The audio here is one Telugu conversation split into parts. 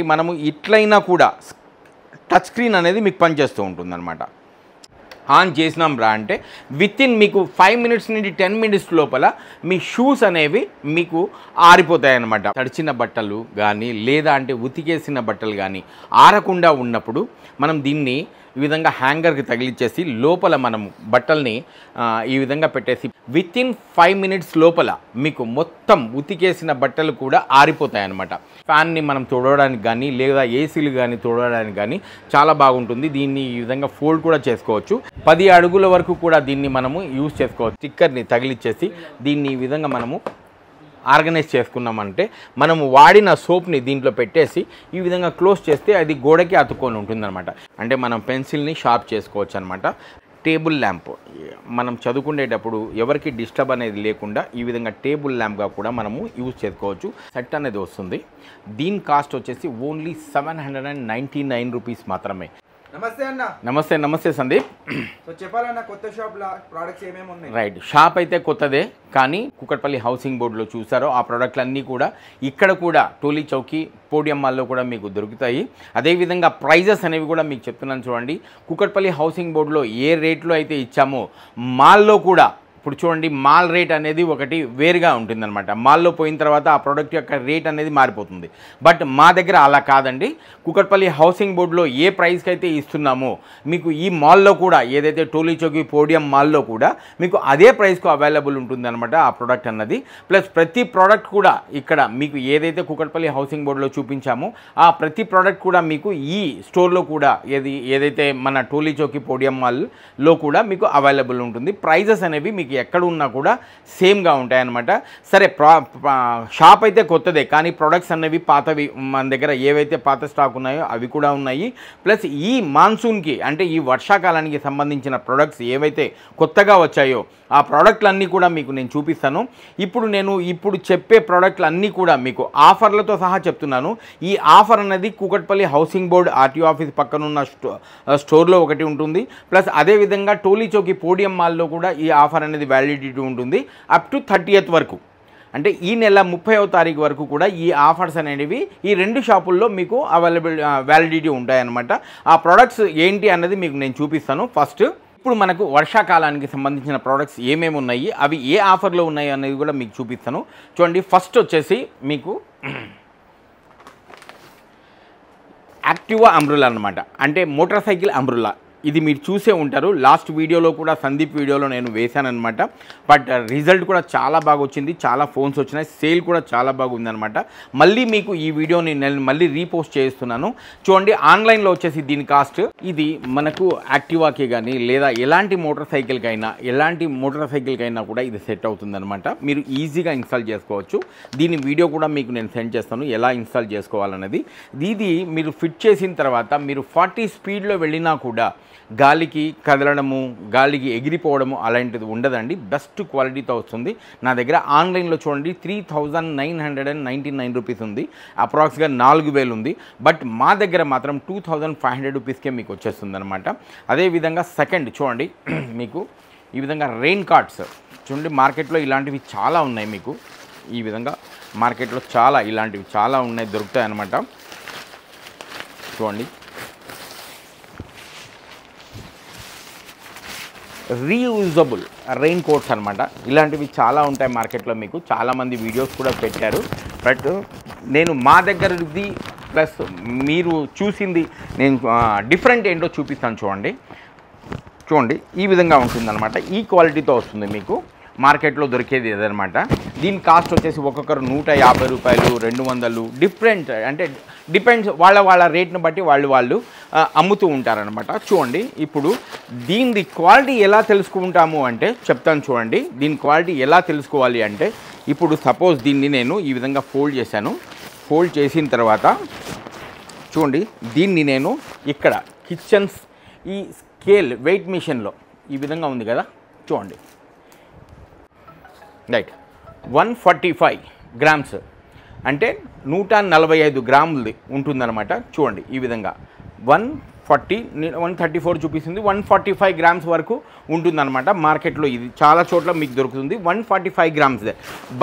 మనము ఇట్లైనా కూడా టచ్ స్క్రీన్ అనేది మీకు పనిచేస్తూ ఉంటుందన్నమాట. ఆన్ చేసినాం రా అంటే వితిన్ మీకు 5 మినిట్స్ నుండి 10 మినిట్స్ లోపల మీ షూస్ అనేవి మీకు ఆరిపోతాయి అన్నమాట. తడిచిన బట్టలు కానీ లేదా అంటే ఉతికేసిన బట్టలు కానీ ఆరకుండా ఉన్నప్పుడు మనం దీన్ని ఈ విధంగా హ్యాంగర్కి తగిలిచ్చేసి లోపల మనం బట్టల్ని ఈ విధంగా పెట్టేసి వితిన్ 5 మినిట్స్ లోపల మీకు మొత్తం ఉతికేసిన బట్టలు కూడా ఆరిపోతాయి అన్నమాట. ఫ్యాన్ని మనం తోడడానికి కానీ లేదా ఏసీలు కానీ తోడడానికి కానీ చాలా బాగుంటుంది. దీన్ని ఈ విధంగా ఫోల్డ్ కూడా చేసుకోవచ్చు. 10 అడుగుల వరకు కూడా దీన్ని మనము యూజ్ చేసుకోవచ్చు. స్టిక్కర్ని తగిలిచ్చేసి దీన్ని ఈ విధంగా మనము ఆర్గనైజ్ చేసుకున్నామంటే మనము వాడిన సోప్ని దీంట్లో పెట్టేసి ఈ విధంగా క్లోజ్ చేస్తే అది గోడకి అతుక్కొని ఉంటుందన్నమాట. అంటే మనం పెన్సిల్ని షార్ప్ చేసుకోవచ్చు అనమాట. టేబుల్ ల్యాంప్ మనం చదువుకునేటప్పుడు ఎవరికి డిస్టర్బ్ అనేది లేకుండా ఈ విధంగా టేబుల్ ల్యాంప్గా కూడా మనము యూజ్ చేసుకోవచ్చు. సెట్ అనేది వస్తుంది. దీని కాస్ట్ వచ్చేసి ఓన్లీ 799 రూపీస్ మాత్రమే. నమస్తే అన్న. నమస్తే సందీప్. సో చెప్పాలన్న కొత్త షాప్లో ప్రొడక్ట్స్ ఏమేమి ఉన్నాయి? రైట్, షాప్ అయితే కొత్తదే కానీ కూకట్పల్లి హౌసింగ్ బోర్డులో చూసారో ఆ ప్రోడక్ట్లు అన్నీ కూడా ఇక్కడ కూడా టోలీ చౌకీ పోడియం మాల్లో కూడా మీకు దొరుకుతాయి. అదేవిధంగా ప్రైజెస్ అనేవి కూడా మీకు చెప్తున్నాను చూడండి. కూకట్పల్లి హౌసింగ్ బోర్డులో ఏ రేట్లో అయితే ఇచ్చామో మాల్లో కూడా ఇప్పుడు చూడండి మాల్ రేట్ అనేది ఒకటి వేరుగా ఉంటుందన్నమాట. మాల్లో పోయిన తర్వాత ఆ ప్రోడక్ట్ యొక్క రేట్ అనేది మారిపోతుంది. బట్ మా దగ్గర అలా కాదండి. కూకట్పల్లి హౌసింగ్ బోర్డులో ఏ ప్రైస్కి అయితే ఇస్తున్నామో మీకు ఈ మాల్లో కూడా ఏదైతే టోలీ చౌకీ పోడియం మాల్లో కూడా మీకు అదే ప్రైస్కు అవైలబుల్ ఉంటుందన్నమాట ఆ ప్రోడక్ట్ అన్నది. ప్లస్ ప్రతి ప్రోడక్ట్ కూడా ఇక్కడ మీకు ఏదైతే కూకట్పల్లి హౌసింగ్ బోర్డులో చూపించామో ఆ ప్రతి ప్రోడక్ట్ కూడా మీకు ఈ స్టోర్లో కూడా ఏదైతే మన టోలీ చౌకీ పోడియం మాల్లో కూడా మీకు అవైలబుల్ ఉంటుంది. ప్రైజెస్ అనేవి మీకు ఎక్కడ ఉన్నా కూడా సేమ్గా ఉంటాయన్నమాట. సరే, షాప్ అయితే కొత్తదే కానీ ప్రొడక్ట్స్ అనేవి పాతవి మన దగ్గర ఏవైతే పాత స్టాక్ ఉన్నాయో అవి కూడా ఉన్నాయి. ప్లస్ ఈ మాన్సూన్కి అంటే ఈ వర్షాకాలానికి సంబంధించిన ప్రొడక్ట్స్ ఏవైతే కొత్తగా వచ్చాయో ఆ ప్రోడక్ట్లన్నీ కూడా మీకు నేను చూపిస్తాను. ఇప్పుడు చెప్పే ప్రోడక్ట్లు అన్నీ కూడా మీకు ఆఫర్లతో సహా చెప్తున్నాను. ఈ ఆఫర్ అనేది Kukatpally housing board RTO office పక్కనున్న స్టోర్లో ఒకటి ఉంటుంది. ప్లస్ అదేవిధంగా టోలీ చౌకీ పోడియం మాల్లో కూడా ఈ ఆఫర్ అనేది వ్యాలిడిటీ ఉంటుంది అప్ టు 30th వరకు. అంటే ఈ నెల 30వ తారీఖు వరకు కూడా ఈ ఆఫర్స్ అనేవి ఈ రెండు షాపుల్లో మీకు వ్యాలిడిటీ ఉంటాయన్నమాట. ఆ ప్రోడక్ట్స్ ఏంటి అన్నది మీకు నేను చూపిస్తాను. ఫస్ట్ ఇప్పుడు మనకు వర్షాకాలానికి సంబంధించిన ప్రోడక్ట్స్ ఏమేమి ఉన్నాయి, అవి ఏ ఆఫర్లో ఉన్నాయి అనేది కూడా మీకు చూపిస్తాను. చూడండి, ఫస్ట్ వచ్చేసి మీకు యాక్టివా అంబ్రెల్లా అనమాట. అంటే మోటార్ సైకిల్ అంబ్రెల్లా. ఇది మీరు చూసే ఉంటారు. లాస్ట్ వీడియోలో కూడా సందీప్ వీడియోలో నేను వేశానమాట. బట్ రిజల్ట్ కూడా చాలా బాగా వచ్చింది. చాలా ఫోన్స్ వచ్చినాయి. సేల్ కూడా చాలా బాగుందనమాట. మళ్ళీ మీకు ఈ వీడియోని నేను మళ్ళీ రీపోస్ట్ చేస్తున్నాను. చూడండి, ఆన్లైన్లో వచ్చేసి దీని కాస్ట్ ఇది మనకు యాక్టివాకి కానీ లేదా ఎలాంటి మోటార్ సైకిల్కైనా కూడా ఇది సెట్ అవుతుందన్నమాట. మీరు ఈజీగా ఇన్స్టాల్ చేసుకోవచ్చు. దీని వీడియో కూడా మీకు నేను సెండ్ చేస్తాను ఎలా ఇన్స్టాల్ చేసుకోవాలన్నది. ఇది మీరు ఫిట్ చేసిన తర్వాత మీరు 40 స్పీడ్లో వెళ్ళినా కూడా గాలికి కదలడము, గాలికి ఎగిరిపోవడము అలాంటిది ఉండదండి. బెస్ట్ క్వాలిటీతో వస్తుంది. నా దగ్గర ఆన్లైన్లో చూడండి 3999 రూపీస్ ఉంది. అప్రాక్స్గా 4000 ఉంది. బట్ మా దగ్గర మాత్రం 2500 రూపీస్కే మీకు వచ్చేస్తుంది అనమాట. అదేవిధంగా సెకండ్ చూడండి, మీకు ఈ విధంగా రెయిన్ కార్డ్స్ చూడండి. మార్కెట్లో ఇలాంటివి చాలా ఉన్నాయి. మీకు ఈ విధంగా మార్కెట్లో ఇలాంటివి చాలా ఉన్నాయి, దొరుకుతాయి అన్నమాట. చూడండి, రీయూజబుల్ రెయిన్ కోట్స్ అనమాట. ఇలాంటివి చాలా ఉంటాయి మార్కెట్లో. మీకు చాలామంది వీడియోస్ కూడా పెట్టారు. బట్ నేను మా దగ్గరది ప్లస్ మీరు చూసింది నేను డిఫరెంట్ ఏంటో చూపిస్తాను. చూడండి ఈ విధంగా ఉంటుందన్నమాట. ఈ క్వాలిటీతో వస్తుంది. మీకు మార్కెట్లో దొరికేది ఏదనమాట. దీని కాస్ట్ వచ్చేసి ఒక్కొక్కరు 150 రూపాయలు, 200 డిఫరెంట్. అంటే డిపెండ్స్ వాళ్ళ రేట్ని బట్టి వాళ్ళు అమ్ముతూ ఉంటారనమాట. చూడండి, ఇప్పుడు దీని క్వాలిటీ ఎలా తెలుసుకుంటాము అంటే చెప్తాను. చూడండి, దీని క్వాలిటీ ఎలా తెలుసుకోవాలి అంటే ఇప్పుడు సపోజ్ దీన్ని నేను ఈ విధంగా ఫోల్డ్ చేశాను. ఫోల్డ్ చేసిన తర్వాత చూడండి, దీన్ని నేను ఇక్కడ కిచెన్స్ ఈ స్కేల్ వెయిట్ మిషన్లో ఈ విధంగా ఉంది కదా. చూడండి, రైట్ 145 గ్రామ్స్ అంటే 145 గ్రాములది ఉంటుందన్నమాట. చూడండి, ఈ విధంగా 134 చూపిస్తుంది. 145 గ్రామ్స్ వరకు ఉంటుందన్నమాట. మార్కెట్లో ఇది చాలా చోట్ల మీకు దొరుకుతుంది 145 గ్రామ్స్దే.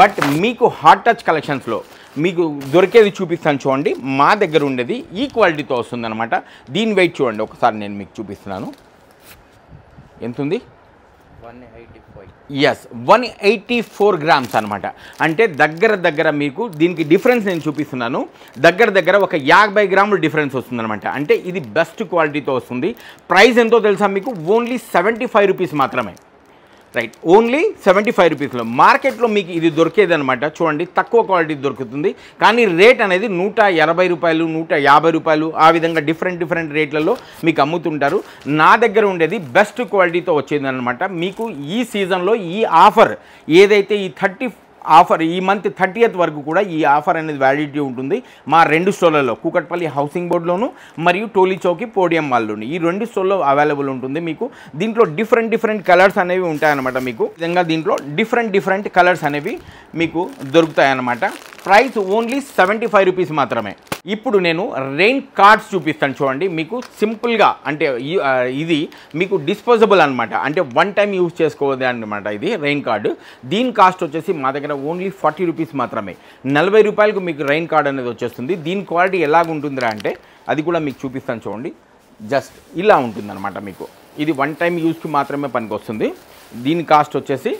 బట్ మీకు హాట్ టచ్ కలెక్షన్స్లో మీకు దొరికేది చూపిస్తాను చూడండి. మా దగ్గర ఉండేది ఈ క్వాలిటీతో వస్తుందన్నమాట. దీని వెయిట్ చూడండి ఒకసారి నేను మీకు చూపిస్తున్నాను. ఎంత ఉంది? 184 గ్రామ్స్ అనమాట. అంటే దగ్గర మీకు దీనికి డిఫరెన్స్ నేను చూపిస్తున్నాను. దగ్గర ఒక 50 గ్రాములు డిఫరెన్స్ వస్తుందన్నమాట. అంటే ఇది బెస్ట్ క్వాలిటీతో వస్తుంది. ప్రైస్ ఎంతో తెలుసా మీకు? ఓన్లీ 75 రూపీస్ మాత్రమే. రైట్, ఓన్లీ 75 రూపీస్లో మార్కెట్లో మీకు ఇది దొరికేది అనమాట. చూడండి, తక్కువ క్వాలిటీ దొరుకుతుంది. కానీ రేట్ అనేది 180 రూపాయలు, 150 రూపాయలు, ఆ విధంగా డిఫరెంట్ రేట్లలో మీకు అమ్ముతుంటారు. నా దగ్గర ఉండేది బెస్ట్ క్వాలిటీతో వచ్చేది అనమాట. మీకు ఈ సీజన్లో ఈ ఆఫర్ ఏదైతే ఈ ఆఫర్ ఈ మంత్ 30th వరకు కూడా ఈ ఆఫర్ అనేది వ్యాలిడిటీ ఉంటుంది. మా 2 స్టోర్లలో, కూకట్పల్లి హౌసింగ్ బోర్డులోను మరియు టోలీ చౌకి పోడియం మాల్లోను, ఈ 2 స్టోర్లో అవైలబుల్ ఉంటుంది. మీకు దీంట్లో డిఫరెంట్ కలర్స్ అనేవి ఉంటాయన్నమాట. మీకు విధంగా దీంట్లో డిఫరెంట్ కలర్స్ అనేవి మీకు దొరుకుతాయన్నమాట. ప్రైస్ ఓన్లీ 75 రూపీస్ మాత్రమే. ఇప్పుడు నేను రెయిన్ కార్డ్స్ చూపిస్తాను చూడండి. మీకు సింపుల్గా అంటే ఇది మీకు డిస్పోజబుల్ అనమాట. అంటే 1 టైం యూజ్ చేసుకోవద్దు అనమాట. ఇది రెయిన్ కార్డు. దీని కాస్ట్ వచ్చేసి మా దగ్గర ఓన్లీ 40 రూపీస్ మాత్రమే. 40 రూపాయలకు మీకు రెయిన్ కార్డ్ అనేది వచ్చేస్తుంది. దీని క్వాలిటీ ఎలాగుంటుందిరా అంటే అది కూడా మీకు చూపిస్తాను చూడండి. జస్ట్ ఇలా ఉంటుందన్నమాట. మీకు ఇది 1 టైం యూజ్కి మాత్రమే పనికి వస్తుంది. దీని కాస్ట్ వచ్చేసి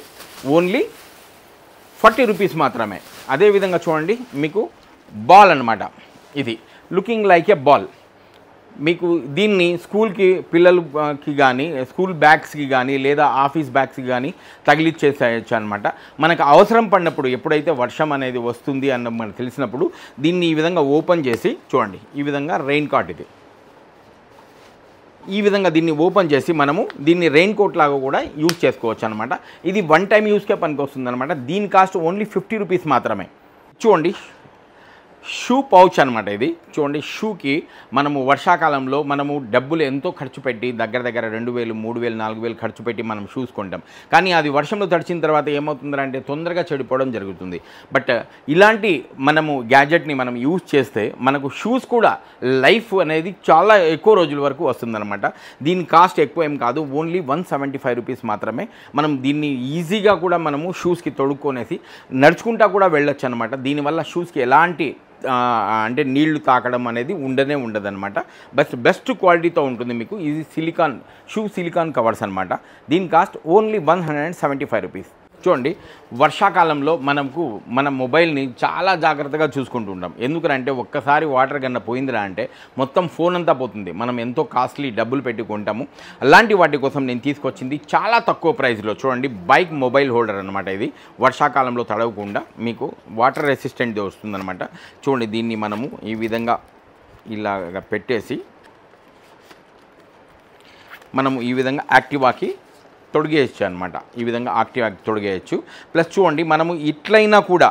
ఓన్లీ 40 రూపీస్ మాత్రమే. అదేవిధంగా చూడండి, మీకు బాల్ అనమాట. ఇది లుకింగ్ లైక్ ఏ బాల్. మీకు దీన్ని స్కూల్కి పిల్లలకి కానీ, స్కూల్ బ్యాగ్స్కి కానీ, లేదా ఆఫీస్ బ్యాగ్స్కి కానీ తగిలిచ్చేసేయచ్చు అనమాట. మనకు అవసరం పడినప్పుడు, ఎప్పుడైతే వర్షం అనేది వస్తుంది అన్న మనకు తెలిసినప్పుడు దీన్ని ఈ విధంగా ఓపెన్ చేసి చూడండి. ఈ విధంగా రెయిన్ కోట్ ఇది. ఈ విధంగా దీన్ని ఓపెన్ చేసి మనము దీన్ని రెయిన్ కోట్ లాగా కూడా యూజ్ చేసుకోవచ్చు అనమాట. ఇది 1 టైం యూజ్కే పనికి వస్తుంది అనమాట. దీని కాస్ట్ ఓన్లీ 50 రూపీస్ మాత్రమే. చూడండి, షూ పౌచ్ అనమాట. ఇది చూడండి, షూకి మనము వర్షాకాలంలో మనము డబ్బులు ఎంతో ఖర్చు పెట్టి దగ్గర 2000, 3000, 4000 ఖర్చు పెట్టి మనం షూస్ కొంటాం. కానీ అది వర్షంలో తడిచిన తర్వాత ఏమవుతుందంటే తొందరగా చెడిపోవడం జరుగుతుంది. బట్ ఇలాంటి మనము గ్యాడ్జెట్ని మనం యూజ్ చేస్తే మనకు షూస్ కూడా లైఫ్ అనేది చాలా ఎక్కువ రోజుల వరకు వస్తుందన్నమాట. దీని కాస్ట్ ఎక్కువ ఏం కాదు, ఓన్లీ 175 రూపీస్ మాత్రమే. మనం దీన్ని ఈజీగా కూడా మనము షూస్కి తొడుక్కొనేసి నడుచుకుంటా కూడా వెళ్ళొచ్చు అనమాట. దీనివల్ల షూస్కి ఎలాంటి అంటే నీళ్లు తాకడం అనేది ఉండదన్నమాట. బెస్ట్ క్వాలిటీతో ఉంటుంది మీకు. ఇది సిలికాన్ కవర్స్ అనమాట. దీని కాస్ట్ ఓన్లీ 175 రూపీస్. చూడండి, వర్షాకాలంలో మన మొబైల్ని చాలా జాగ్రత్తగా చూసుకుంటూ ఉంటాం. ఎందుకంటే ఒక్కసారి వాటర్ కన్నా పోయిందిరా అంటే మొత్తం ఫోన్ అంతా పోతుంది. మనం ఎంతో కాస్ట్లీ డబ్బులు పెట్టి కొంటాము. అలాంటి వాటి కోసం నేను తీసుకొచ్చింది చాలా తక్కువ ప్రైస్లో. చూడండి, బైక్ మొబైల్ హోల్డర్ అనమాట. ఇది వర్షాకాలంలో తడవకుండా మీకు వాటర్ రెసిస్టెంట్ వస్తుందన్నమాట. చూడండి, దీన్ని మనము ఈ విధంగా ఇలాగ పెట్టేసి మనము ఈ విధంగా యాక్టివాకి తొడిగేయచ్చు అనమాట. ఈ విధంగా యాక్టివాకి తొడిగేయచ్చు. ప్లస్ చూడండి, మనము ఇట్లయినా కూడా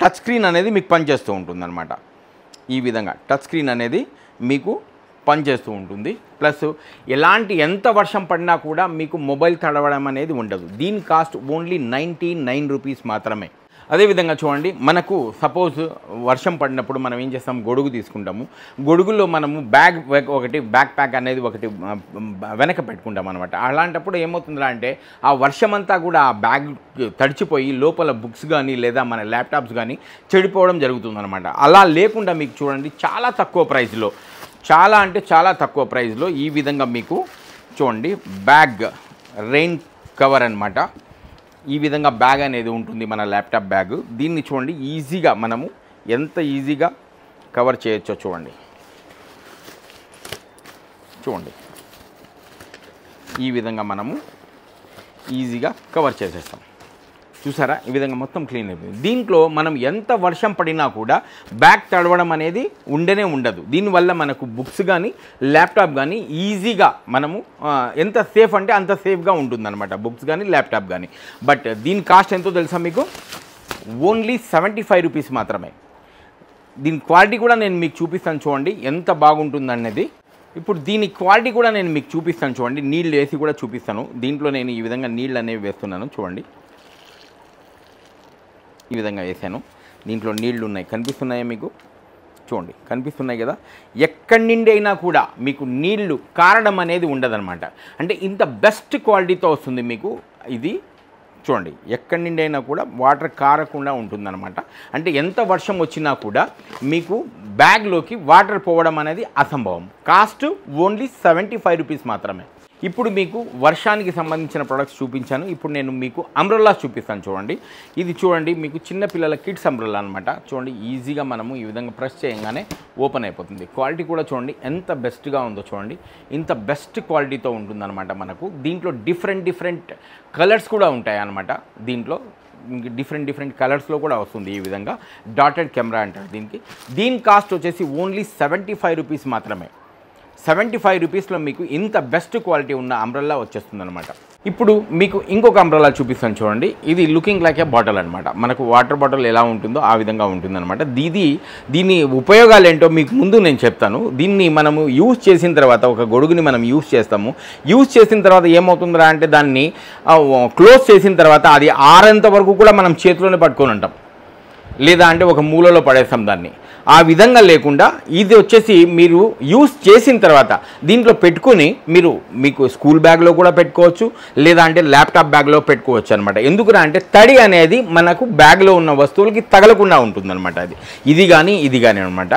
టచ్ స్క్రీన్ అనేది మీకు పనిచేస్తూ ఉంటుందన్నమాట. ఈ విధంగా టచ్ స్క్రీన్ అనేది మీకు పనిచేస్తూ ఉంటుంది. ప్లస్ ఎంత వర్షం పడినా కూడా మీకు మొబైల్ తడవడం అనేది ఉండదు. దీని కాస్ట్ ఓన్లీ 99 రూపీస్ మాత్రమే. అదేవిధంగా చూడండి, మనకు సపోజ్ వర్షం పడినప్పుడు మనం ఏం చేస్తాం, గొడుగు తీసుకుంటాము. గొడుగులో మనము బ్యాక్ ప్యాక్ అనేది ఒకటి వెనక పెట్టుకుంటాం అనమాట. అలాంటప్పుడు ఏమవుతుందా అంటే ఆ వర్షం అంతా కూడా ఆ బ్యాగ్ తడిచిపోయి లోపల బుక్స్ కానీ లేదా మన ల్యాప్టాప్స్ కానీ చెడిపోవడం జరుగుతుందన్నమాట. అలా లేకుండా మీకు చూడండి, చాలా తక్కువ ప్రైస్లో ఈ విధంగా మీకు చూడండి బ్యాగ్ రెయిన్ కవర్ అనమాట. ఈ విధంగా బ్యాగ్ అనేది ఉంటుంది, మన ల్యాప్టాప్ బ్యాగ్. దీన్ని చూడండి, ఈజీగా మనము ఎంత ఈజీగా కవర్ చేయొచ్చో చూడండి. ఈ విధంగా మనము ఈజీగా కవర్ చేసేస్తాం. చూసారా, ఈ విధంగా మొత్తం క్లీన్ అయిపోయింది. దీంట్లో మనం ఎంత వర్షం పడినా కూడా బ్యాగ్ తడవడం అనేది ఉండదు. దీనివల్ల మనకు బుక్స్ కానీ ల్యాప్టాప్ కానీ ఈజీగా మనము ఎంత సేఫ్ అంటే అంత సేఫ్గా ఉంటుందన్నమాట, బుక్స్ కానీ ల్యాప్టాప్ కానీ. బట్ దీని కాస్ట్ ఎంతో తెలుసా మీకు? ఓన్లీ 75 రూపీస్ మాత్రమే. దీని క్వాలిటీ కూడా నేను మీకు చూపిస్తాను చూడండి ఎంత బాగుంటుందనేది. ఇప్పుడు దీని క్వాలిటీ కూడా నేను మీకు చూపిస్తాను చూడండి. నీళ్ళు వేసి కూడా చూపిస్తాను. దీంట్లో నేను ఈ విధంగా నీళ్ళు అనేవి వేస్తున్నాను చూడండి. ఈ విధంగా వేసాను. దీంట్లో నీళ్లు ఉన్నాయి, కనిపిస్తున్నాయా మీకు? చూడండి కనిపిస్తున్నాయి కదా, ఎక్కడి నుండి అయినా కూడా మీకు నీళ్లు కారడం అనేది ఉండదన్నమాట. అంటే ఇంత బెస్ట్ క్వాలిటీతో వస్తుంది మీకు ఇది. చూడండి ఎక్కడి నుండి అయినా కూడా వాటర్ కారకుండా ఉంటుందన్నమాట. అంటే ఎంత వర్షం వచ్చినా కూడా మీకు బ్యాగ్లోకి వాటర్ పోవడం అనేది అసంభవం. కాస్ట్ ఓన్లీ 75 రూపీస్ మాత్రమే. ఇప్పుడు మీకు వర్షానికి సంబంధించిన ప్రొడక్ట్స్ చూపించాను. ఇప్పుడు నేను మీకు అంబ్రెల్లాస్ చూపిస్తాను. చూడండి ఇది చూడండి, మీకు చిన్నపిల్లల కిడ్స్ అంబ్రెల్లా అనమాట. చూడండి ఈజీగా మనము ఈ విధంగా ప్రెస్ చేయగానే ఓపెన్ అయిపోతుంది. క్వాలిటీ కూడా చూడండి ఎంత బెస్ట్గా ఉందో చూడండి. ఇంత బెస్ట్ క్వాలిటీతో ఉంటుందన్నమాట. మనకు దీంట్లో డిఫరెంట్ కలర్స్ కూడా ఉంటాయి అన్నమాట. దీంట్లో డిఫరెంట్ కలర్స్లో కూడా వస్తుంది. ఈ విధంగా డాటెడ్ కెమెరా అంటారు దీనికి. దీని కాస్ట్ వచ్చేసి ఓన్లీ 75 రూపీస్ మాత్రమే. 75 రూపీస్లో మీకు ఇంత బెస్ట్ క్వాలిటీ ఉన్న అంబ్రెల్లా వచ్చేస్తుంది అనమాట. ఇప్పుడు మీకు ఇంకొక అంబ్రెల్లా చూపిస్తాను చూడండి. ఇది లుకింగ్ లైక్ ఏ బాటిల్ అనమాట. మనకు వాటర్ బాటిల్ ఎలా ఉంటుందో ఆ విధంగా ఉంటుందన్నమాట. దీని ఉపయోగాలు ఏంటో మీకు ముందు నేను చెప్తాను. దీన్ని మనము యూజ్ చేసిన తర్వాత, ఒక గొడుగుని మనం యూజ్ చేస్తాము. యూజ్ చేసిన తర్వాత ఏమవుతుందా అంటే దాన్ని క్లోజ్ చేసిన తర్వాత అది ఆరేంత వరకు కూడా మనం చేతిలోనే పట్టుకొని ఉంటాం, లేదా అంటే ఒక మూలలో పడేస్తాం దాన్ని. ఆ విధంగా లేకుండా ఇది వచ్చేసి మీరు యూస్ చేసిన తర్వాత దీంట్లో పెట్టుకుని మీకు స్కూల్ బ్యాగ్లో కూడా పెట్టుకోవచ్చు, లేదా అంటే ల్యాప్టాప్ బ్యాగ్లో పెట్టుకోవచ్చు అనమాట. ఎందుకురా అంటే తడి అనేది మనకు బ్యాగ్లో ఉన్న వస్తువులకి తగలకుండా ఉంటుందన్నమాట. ఇది కానీ అనమాట.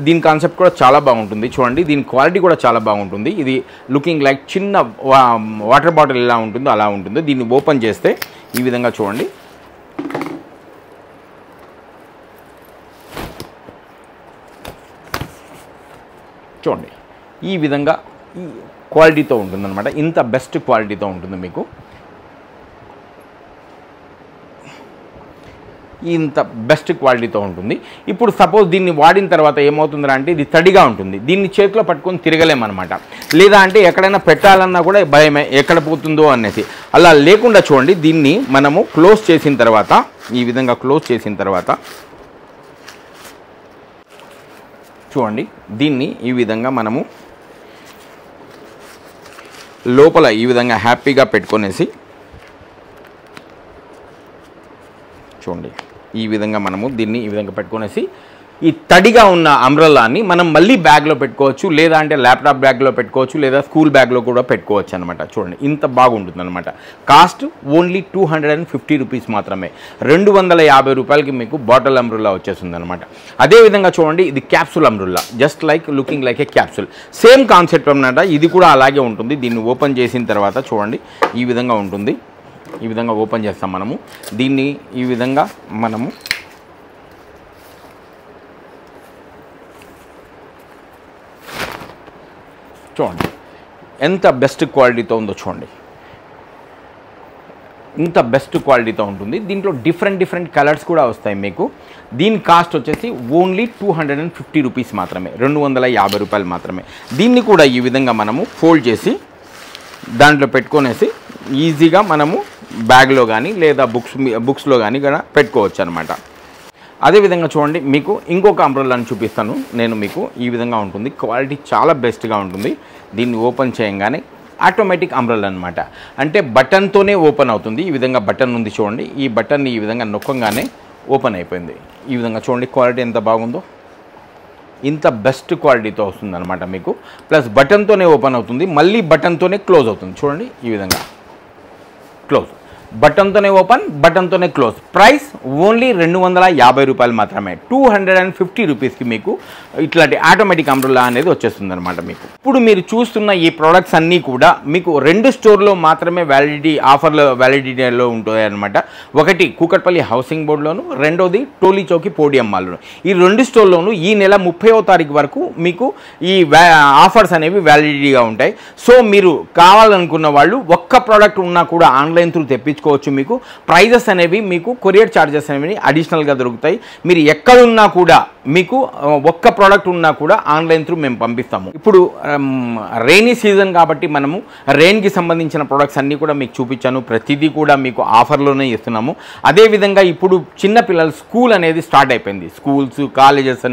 దీని కాన్సెప్ట్ కూడా చాలా బాగుంటుంది. చూడండి దీని క్వాలిటీ కూడా చాలా బాగుంటుంది. ఇది లుకింగ్ లైక్ చిన్న వాటర్ బాటిల్ ఎలా ఉంటుందో అలా ఉంటుంది. దీన్ని ఓపెన్ చేస్తే ఈ విధంగా చూడండి. చూడండి ఈ విధంగా ఈ క్వాలిటీతో ఉంటుందన్నమాట. ఇంత బెస్ట్ క్వాలిటీతో ఉంటుంది మీకు. ఇంత బెస్ట్ క్వాలిటీతో ఉంటుంది. ఇప్పుడు సపోజ్ దీన్ని వాడిన తర్వాత ఏమవుతుందా అంటే ఇది తడిగా ఉంటుంది. దీన్ని చేతిలో పట్టుకొని తిరగలేమన్నమాట. లేదా అంటే ఎక్కడైనా పెట్టాలన్నా కూడా భయమే, ఎక్కడ పోతుందో అనేసి. అలా లేకుండా చూడండి దీన్ని మనము క్లోజ్ చేసిన తర్వాత, ఈ విధంగా క్లోజ్ చేసిన తర్వాత చూడండి దీన్ని ఈ విధంగా మనము లోపల ఈ విధంగా హ్యాపీగా పెట్టుకొనేసి చూడండి ఈ విధంగా మనము దీన్ని ఈ విధంగా పెట్టుకొనేసి ఈ తడిగా ఉన్న అంబ్రెల్లాని మనం మళ్ళీ బ్యాగ్లో పెట్టుకోవచ్చు, లేదా అంటే ల్యాప్టాప్ బ్యాగ్లో పెట్టుకోవచ్చు, లేదా స్కూల్ బ్యాగ్లో కూడా పెట్టుకోవచ్చు అనమాట. చూడండి ఇంత బాగుంటుంది అనమాట. కాస్ట్ ఓన్లీ 250 రూపీస్ మాత్రమే. 250 రూపాయలకి మీకు బాటిల్ అంబ్రెల్లా వచ్చేస్తుంది అనమాట. అదేవిధంగా చూడండి ఇది capsule umbrella, just like looking like ఏ క్యాప్సూల్. సేమ్ కాన్సెప్ట్ అనమాట. ఇది కూడా అలాగే ఉంటుంది. దీన్ని ఓపెన్ చేసిన తర్వాత చూడండి ఈ విధంగా ఉంటుంది. ఈ విధంగా ఓపెన్ చేస్తాం మనము. దీన్ని ఈ విధంగా మనము చూడండి ఎంత బెస్ట్ క్వాలిటీతో ఉందో చూడండి. ఇంత బెస్ట్ క్వాలిటీతో ఉంటుంది. దీంట్లో డిఫరెంట్ కలర్స్ కూడా వస్తాయి మీకు. దీని కాస్ట్ వచ్చేసి ఓన్లీ 250 రూపీస్ మాత్రమే. 250 రూపాయలు మాత్రమే. దీన్ని కూడా ఈ విధంగా మనము ఫోల్డ్ చేసి దాంట్లో పెట్టుకొనేసి ఈజీగా మనము బ్యాగ్లో కానీ లేదా బుక్స్లో కానీ పెట్టుకోవచ్చు అనమాట. అదేవిధంగా చూడండి మీకు ఇంకొక అంబ్రెల్లాని చూపిస్తాను నేను మీకు. ఈ విధంగా ఉంటుంది. క్వాలిటీ చాలా బెస్ట్గా ఉంటుంది. దీన్ని ఓపెన్ చేయగానే ఆటోమేటిక్ అంబ్రెల్లా అనమాట. అంటే బటన్తోనే ఓపెన్ అవుతుంది. ఈ విధంగా బటన్ ఉంది చూడండి. ఈ బటన్ని ఈ విధంగా నొక్కగానే ఓపెన్ అయిపోయింది. ఈ విధంగా చూడండి క్వాలిటీ ఎంత బాగుందో. ఇంత బెస్ట్ క్వాలిటీతో వస్తుంది అనమాట మీకు. ప్లస్ బటన్తోనే ఓపెన్ అవుతుంది, మళ్ళీ బటన్తోనే క్లోజ్ అవుతుంది. చూడండి ఈ విధంగా క్లోజ్, బటన్తోనే ఓపెన్, బటన్తోనే క్లోజ్. ప్రైస్ ఓన్లీ 250 రూపాయలు మాత్రమే. 250 రూపీస్కి మీకు ఇట్లాంటి ఆటోమేటిక్ అంబ్రెల్లా అనేది వచ్చేస్తుంది అనమాట మీకు. ఇప్పుడు మీరు చూస్తున్న ఈ ప్రోడక్ట్స్ అన్నీ కూడా మీకు 2 స్టోర్లో మాత్రమే వ్యాలిడిటీలో ఉంటాయి అనమాట. ఒకటి కూకట్పల్లి హౌసింగ్ బోర్డులోను, రెండోది టోలీ చౌకీ పోడియం మాల్లోను. ఈ 2 స్టోర్లోనూ ఈ నెల 30వ తారీఖు వరకు మీకు ఈ ఆఫర్స్ అనేవి వ్యాలిడిటీగా ఉంటాయి. సో మీరు కావాలనుకున్న వాళ్ళు ఒక్క ప్రోడక్ట్ ఉన్నా కూడా ఆన్లైన్ త్రూ తెప్పించుకోవచ్చు. మీకు ప్రైజెస్ అనేవి మీకు కొరియర్ ఛార్జెస్ అనేవి అడిషనల్గా దొరుకుతాయి. మీరు ఎక్కడున్నా కూడా మీకు ఒక్క ప్రోడక్ట్ ఉన్నా కూడా ఆన్లైన్ త్రూ మేము పంపిస్తాము. ఇప్పుడు రెయినీ సీజన్ కాబట్టి మనము రెయిన్కి సంబంధించిన ప్రొడక్ట్స్ అన్నీ కూడా మీకు చూపించాను. ప్రతిదీ కూడా మీకు ఆఫర్లోనే ఇస్తున్నాము. అదేవిధంగా ఇప్పుడు చిన్నపిల్లల స్కూల్ అనేది స్టార్ట్ అయిపోయింది. స్కూల్స్, కాలేజెస్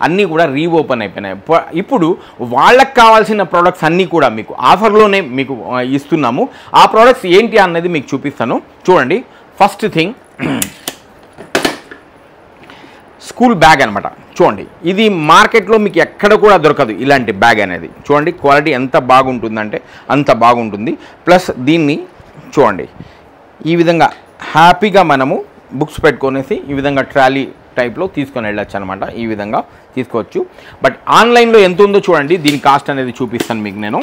అన్నీ కూడా రీఓపెన్ అయిపోయినాయి. ఇప్పుడు వాళ్ళకి కావాల్సిన ప్రొడక్ట్స్ అన్నీ కూడా మీకు ఆఫర్లోనే మీకు ఇస్తున్నాము. ఆ ప్రొడక్ట్స్ ఏంటి అన్నది మీకు చూపిస్తాను. చూడండి ఫస్ట్ థింగ్ స్కూల్ బ్యాగ్ అనమాట. చూడండి, ఇది మార్కెట్లో మీకు ఎక్కడ కూడా దొరకదు ఇలాంటి బ్యాగ్ అనేది. చూడండి క్వాలిటీ ఎంత బాగుంటుందంటే అంత బాగుంటుంది. ప్లస్ దీన్ని చూడండి ఈ విధంగా హ్యాపీగా మనము బుక్స్ పెట్టుకొనేసి ఈ విధంగా ట్రాలీ టైప్లో తీసుకొని వెళ్ళచ్చు అనమాట. ఈ విధంగా తీసుకోవచ్చు. బట్ ఆన్లైన్లో ఎంత ఉందో చూడండి, దీని కాస్ట్ అనేది చూపిస్తాను మీకు నేను.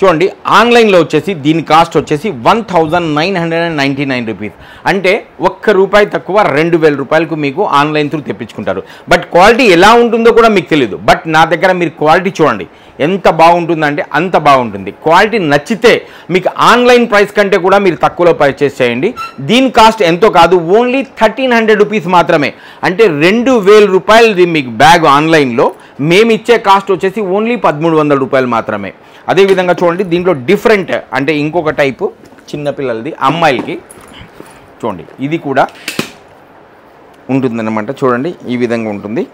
చూడండి ఆన్లైన్లో వచ్చేసి దీని కాస్ట్ వచ్చేసి 1999 రూపీస్. అంటే ₹1 తక్కువ 2000 రూపాయలకు మీకు ఆన్లైన్ త్రూ తెప్పించుకుంటారు. బట్ క్వాలిటీ ఎలా ఉంటుందో కూడా మీకు తెలియదు. బట్ నా దగ్గర మీరు క్వాలిటీ చూడండి ఎంత బాగుంటుందంటే అంత బాగుంటుంది. క్వాలిటీ నచ్చితే మీకు ఆన్లైన్ ప్రైస్ కంటే కూడా మీరు తక్కువలో పర్చేస్ చేయండి. దీని కాస్ట్ ఎంతో కాదు, ఓన్లీ 1300 రూపీస్ మాత్రమే. అంటే 2000 రూపాయలది మీకు బ్యాగ్ ఆన్లైన్లో, మేము ఇచ్చే కాస్ట్ వచ్చేసి ఓన్లీ 1300 రూపాయలు మాత్రమే. అదేవిధంగా చూడండి దీంట్లో డిఫరెంట్ అంటే ఇంకొక టైపు చిన్నపిల్లలది అమ్మాయిలకి చూడండి ఇది కూడా ఉంటుందన్నమాట. చూడండి ఈ విధంగా ఉంటుంది.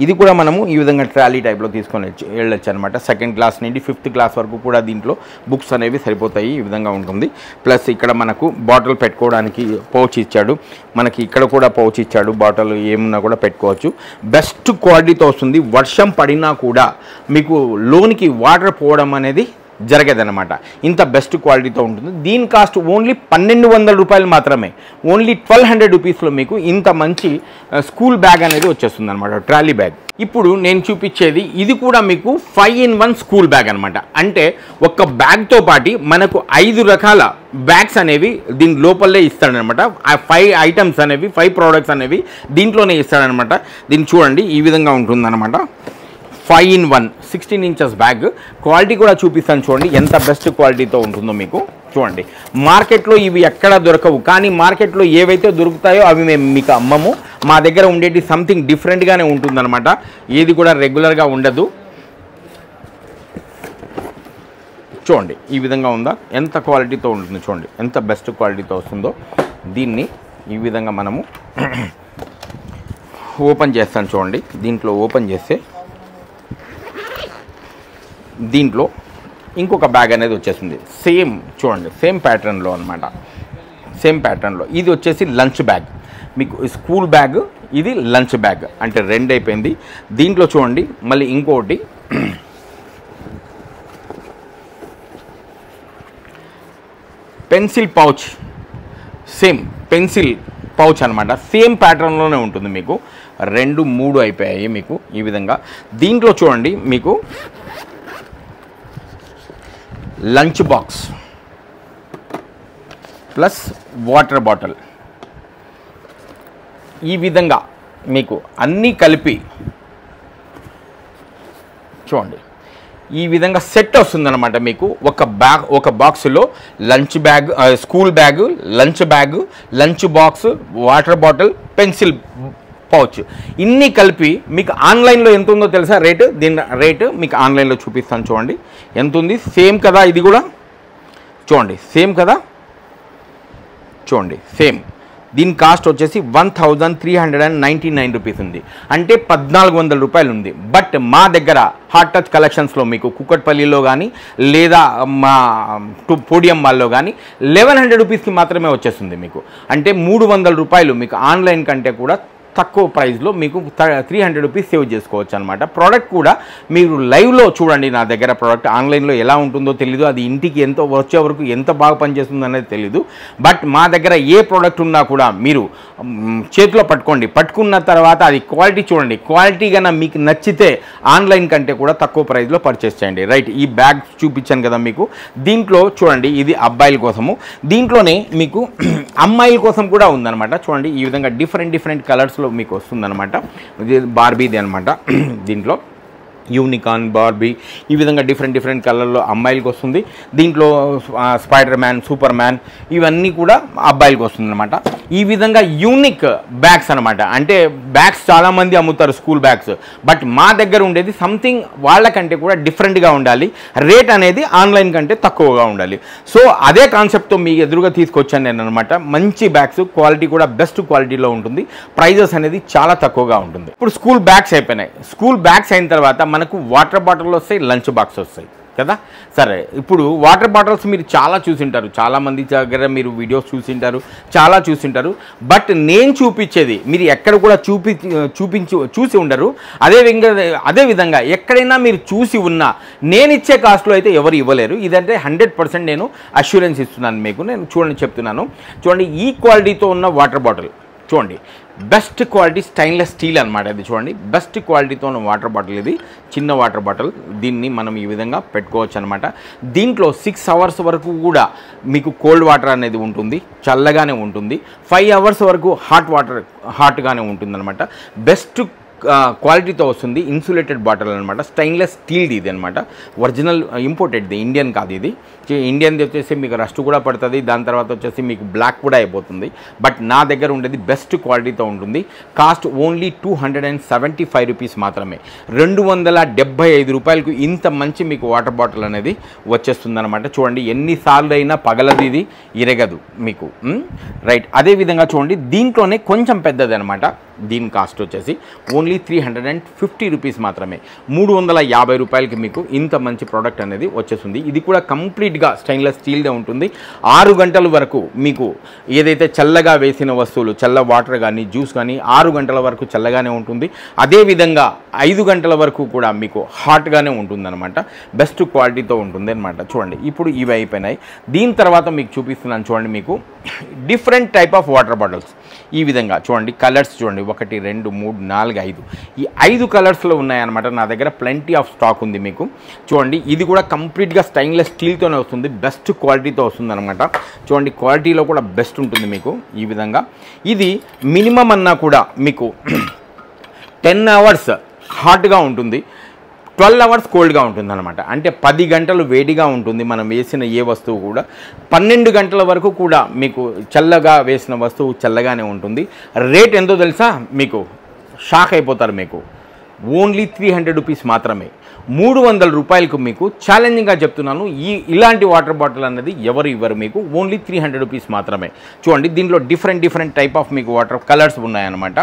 ఇది కూడా మనము ఈ విధంగా ట్రాలీ టైప్లో తీసుకొని వెళ్ళొచ్చు అనమాట. 2nd క్లాస్ నుండి 5th క్లాస్ వరకు కూడా దీంట్లో బుక్స్ అనేవి సరిపోతాయి. ఈ విధంగా ఉంటుంది. ప్లస్ ఇక్కడ మనకు బాటిల్ పెట్టుకోవడానికి పౌచ్ ఇచ్చాడు. మనకి ఇక్కడ కూడా పౌచ్ ఇచ్చాడు. బాటిల్ ఏమున్నా కూడా పెట్టుకోవచ్చు. బెస్ట్ క్వాలిటీతో వస్తుంది. వర్షం పడినా కూడా మీకు లోనికి వాటర్ పోవడం అనేది జరగదన్నమాట. ఇంత బెస్ట్ క్వాలిటీతో ఉంటుంది. దీని కాస్ట్ ఓన్లీ 1200 రూపాయలు మాత్రమే. ఓన్లీ 1200 రూపీస్లో మీకు ఇంత మంచి స్కూల్ బ్యాగ్ అనేది వచ్చేస్తుంది అనమాట, ట్రాలీ బ్యాగ్. ఇప్పుడు నేను చూపించేది ఇది కూడా మీకు 5-in-1 స్కూల్ బ్యాగ్ అనమాట. అంటే ఒక బ్యాగ్తో పాటు మనకు 5 రకాల బ్యాగ్స్ అనేవి దీని లోపలే ఇస్తాడనమాట. 5 ఐటమ్స్ అనేవి 5 ప్రోడక్ట్స్ అనేవి దీంట్లోనే ఇస్తాడనమాట. దీన్ని చూడండి ఈ విధంగా ఉంటుందన్నమాట. 5-in-1 16 inches bag. క్వాలిటీ కూడా చూపిస్తాను చూడండి ఎంత బెస్ట్ క్వాలిటీతో ఉంటుందో మీకు. చూడండి మార్కెట్లో ఇవి ఎక్కడ దొరకవు, కానీ మార్కెట్లో ఏవైతే దొరుకుతాయో అవి మేము మీకు అమ్మము. మా దగ్గర ఉండేది సంథింగ్ డిఫరెంట్గానే ఉంటుందన్నమాట. ఏది కూడా రెగ్యులర్గా ఉండదు. చూడండి ఈ విధంగా ఉందా, ఎంత క్వాలిటీతో ఉంటుంది చూడండి, ఎంత బెస్ట్ క్వాలిటీతో వస్తుందో. దీన్ని ఈ విధంగా మనము ఓపెన్ చేస్తాను చూడండి. దీంట్లో ఓపెన్ చేస్తే దీంట్లో ఇంకొక బ్యాగ్ అనేది వచ్చేసింది. సేమ్ చూడండి సేమ్ ప్యాటర్న్లో అనమాట. సేమ్ ప్యాటర్న్లో ఇది వచ్చేసి లంచ్ బ్యాగ్. మీకు స్కూల్ బ్యాగ్, ఇది లంచ్ బ్యాగ్. అంటే 2 అయిపోయింది. దీంట్లో చూడండి మళ్ళీ ఇంకోటి pencil pouch. Same pencil pouch అనమాట. సేమ్ ప్యాటర్న్లోనే ఉంటుంది మీకు. 2, 3 అయిపోయాయి మీకు ఈ విధంగా. దీంట్లో చూడండి మీకు lunch box plus water bottle, ఈ విధంగా మీకు అన్నీ కలిపి చూడండి ఈ విధంగా సెట్ వస్తుందన్నమాట. మీకు ఒక బాక్స్లో lunch bag, school bag, lunch bag, lunch box, water bottle, pencil pouch, ఇన్ని కలిపి మీకు ఆన్లైన్లో ఎంత ఉందో తెలుసా రేటు? దీని రేటు మీకు ఆన్లైన్లో చూపిస్తాను చూడండి ఎంత ఉంది. సేమ్ కదా ఇది కూడా చూడండి, సేమ్ కదా చూడండి సేమ్. దీని కాస్ట్ వచ్చేసి 1399 రూపీస్ ఉంది. అంటే 1400 రూపాయలు ఉంది. బట్ మా దగ్గర హాట్ టచ్ కలెక్షన్స్లో మీకు కుకట్పల్లిలో కానీ లేదా మా పోడియం మాల్లో కానీ 1100 రూపీస్కి మాత్రమే వచ్చేస్తుంది మీకు. అంటే 300 రూపాయలు మీకు ఆన్లైన్ కంటే కూడా తక్కువ ప్రైస్లో మీకు 300 రూపీస్ సేవ్ చేసుకోవచ్చు అనమాట. ప్రోడక్ట్ కూడా మీరు లైవ్లో చూడండి. నా దగ్గర ప్రోడక్ట్ ఆన్లైన్లో ఎలా ఉంటుందో తెలీదు, అది ఇంటికి ఎంత వచ్చే వరకు ఎంత బాగా పనిచేస్తుందో అనేది తెలీదు. బట్ మా దగ్గర ఏ ప్రోడక్ట్ ఉన్నా కూడా మీరు చేతిలో పట్టుకోండి. పట్టుకున్న తర్వాత అది క్వాలిటీ చూడండి. క్వాలిటీ కన్నా మీకు నచ్చితే ఆన్లైన్ కంటే కూడా తక్కువ ప్రైస్లో పర్చేస్ చేయండి. రైట్, ఈ బ్యాగ్ చూపించాను కదా మీకు. దీంట్లో చూడండి ఇది అబ్బాయిల కోసము. దీంట్లోనే మీకు అమ్మాయిల కోసం కూడా ఉందన్నమాట. చూడండి ఈ విధంగా డిఫరెంట్ కలర్స్లో మీకు వస్తుందన్నమాట. ఇది బార్బీది అనమాట. దీంట్లో యూనికార్న్, బార్బీ, ఈ విధంగా డిఫరెంట్ కలర్లో అమ్మాయిలకు వస్తుంది. దీంట్లో స్పైడర్ మ్యాన్, సూపర్ మ్యాన్, ఇవన్నీ కూడా అబ్బాయిలకు వస్తుంది అనమాట. ఈ విధంగా యూనిక్ బ్యాగ్స్ అనమాట. అంటే బ్యాగ్స్ చాలామంది అమ్ముతారు స్కూల్ బ్యాగ్స్, బట్ మా దగ్గర ఉండేది సంథింగ్ వాళ్ళకంటే కూడా డిఫరెంట్గా ఉండాలి. రేట్ అనేది ఆన్లైన్ కంటే తక్కువగా ఉండాలి. సో అదే కాన్సెప్ట్తో మీ ఎదురుగా తీసుకొచ్చాను నేను అనమాట. మంచి బ్యాగ్స్, క్వాలిటీ కూడా బెస్ట్ క్వాలిటీలో ఉంటుంది. ప్రైజెస్ అనేది చాలా తక్కువగా ఉంటుంది. ఇప్పుడు స్కూల్ బ్యాగ్స్ అయిపోయినాయి. స్కూల్ బ్యాగ్స్ అయిన తర్వాత మనకు వాటర్ బాటిల్ వస్తాయి, లంచ్ బాక్స్ వస్తాయి. కదా. సరే, ఇప్పుడు వాటర్ బాటిల్స్ మీరు చాలా చూసింటారు, చాలామంది దగ్గర మీరు వీడియోస్ చూసింటారు, చాలా చూసింటారు. బట్ నేను చూపించేది మీరు ఎక్కడ కూడా చూసి ఉండరు. అదేవిధంగా ఎక్కడైనా మీరు చూసి ఉన్నా నేను ఇచ్చే కాస్ట్లో అయితే ఎవరు ఇవ్వలేరు. ఇదంటే 100% నేను అష్యూరెన్స్ ఇస్తున్నాను మీకు. నేను చూడండి చెప్తున్నాను. చూడండి, ఈ క్వాలిటీతో ఉన్న వాటర్ బాటిల్ చూడండి, బెస్ట్ క్వాలిటీ స్టెయిన్లెస్ స్టీల్ అనమాట. ఇది చూడండి, బెస్ట్ క్వాలిటీతో ఉన్న వాటర్ బాటిల్. ఇది చిన్న వాటర్ బాటిల్. దీన్ని మనం ఈ విధంగా పెట్టుకోవచ్చు అనమాట. దీంట్లో 6 అవర్స్ వరకు కూడా మీకు కోల్డ్ వాటర్ అనేది ఉంటుంది, చల్లగానే ఉంటుంది. 5 అవర్స్ వరకు హాట్గానే ఉంటుంది అనమాట. బెస్ట్ క్వాలిటీతో వస్తుంది. ఇన్సులేటెడ్ బాటిల్ అనమాట. స్టెయిన్లెస్ స్టీల్ది ఇది అనమాట. ఒరిజినల్ ఇంపోర్టెడ్ది, ఇండియన్ కాదు ఇది. ఇండియన్ది వచ్చేసి మీకు రస్ట్ కూడా పడుతుంది, దాని తర్వాత వచ్చేసి మీకు బ్లాక్ కూడా అయిపోతుంది. బట్ నా దగ్గర ఉండేది బెస్ట్ క్వాలిటీతో ఉంటుంది. కాస్ట్ ఓన్లీ 275 రూపీస్ మాత్రమే. 275 రూపాయలకు ఇంత మంచి మీకు వాటర్ బాటిల్ అనేది వచ్చేస్తుంది అనమాట. చూడండి, ఎన్నిసార్లు అయినా పగలది, ఇది ఇరగదు మీకు. రైట్. అదేవిధంగా చూడండి, దీంట్లోనే కొంచెం పెద్దది అనమాట. దీని కాస్ట్ వచ్చేసి ఓన్లీ 350 రూపీస్ మాత్రమే. 350 రూపాయలకి మీకు ఇంత మంచి ప్రోడక్ట్ అనేది వచ్చేస్తుంది. ఇది కూడా కంప్లీట్గా స్టెయిన్లెస్ స్టీల్దే ఉంటుంది. 6 గంటల వరకు మీకు ఏదైతే చల్లగా వేసిన వస్తువులు, చల్ల వాటర్ కానీ జ్యూస్ కానీ 6 గంటల వరకు చల్లగానే ఉంటుంది. అదేవిధంగా 5 గంటల వరకు కూడా మీకు హాట్గానే ఉంటుందన్నమాట. బెస్ట్ క్వాలిటీతో ఉంటుంది అనమాట. చూడండి, ఇప్పుడు ఇవి అయిపోయినాయి. దీని తర్వాత మీకు చూపిస్తున్నాను. చూడండి, మీకు different type of water bottles ఈ విధంగా చూడండి. కలర్స్ చూడండి, 1 2 3 4 5 ఈ 5 కలర్స్లో ఉన్నాయన్నమాట. నా దగ్గర ప్లెంటీ ఆఫ్ స్టాక్ ఉంది మీకు. చూడండి, ఇది కూడా కంప్లీట్గా స్టెయిన్లెస్ స్టీల్తోనే వస్తుంది, బెస్ట్ క్వాలిటీతో వస్తుంది అనమాట. చూడండి, క్వాలిటీలో కూడా బెస్ట్ ఉంటుంది మీకు ఈ విధంగా. ఇది మినిమం అన్నా కూడా మీకు 10 అవర్స్ హాట్గా ఉంటుంది, 12 అవర్స్ కోల్డ్గా ఉంటుంది అనమాట. అంటే 10 గంటలు వేడిగా ఉంటుంది మనం వేసిన ఏ వస్తువు కూడా. 12 గంటల వరకు కూడా మీకు చల్లగా వేసిన వస్తువు చల్లగానే ఉంటుంది. రేట్ ఎంతో తెలుసా మీకు? షాక్ అయిపోతారు మీకు. ఓన్లీ 300 రూపీస్ మాత్రమే. 300 రూపాయలకు మీకు ఛాలెంజింగ్గా చెప్తున్నాను. ఇలాంటి వాటర్ బాటిల్ అనేది ఎవరు ఇవ్వరు మీకు. ఓన్లీ 300 రూపీస్ మాత్రమే. చూడండి, దీంట్లో డిఫరెంట్ టైప్ ఆఫ్ మీకు వాటర్ కలర్స్ ఉన్నాయన్నమాట.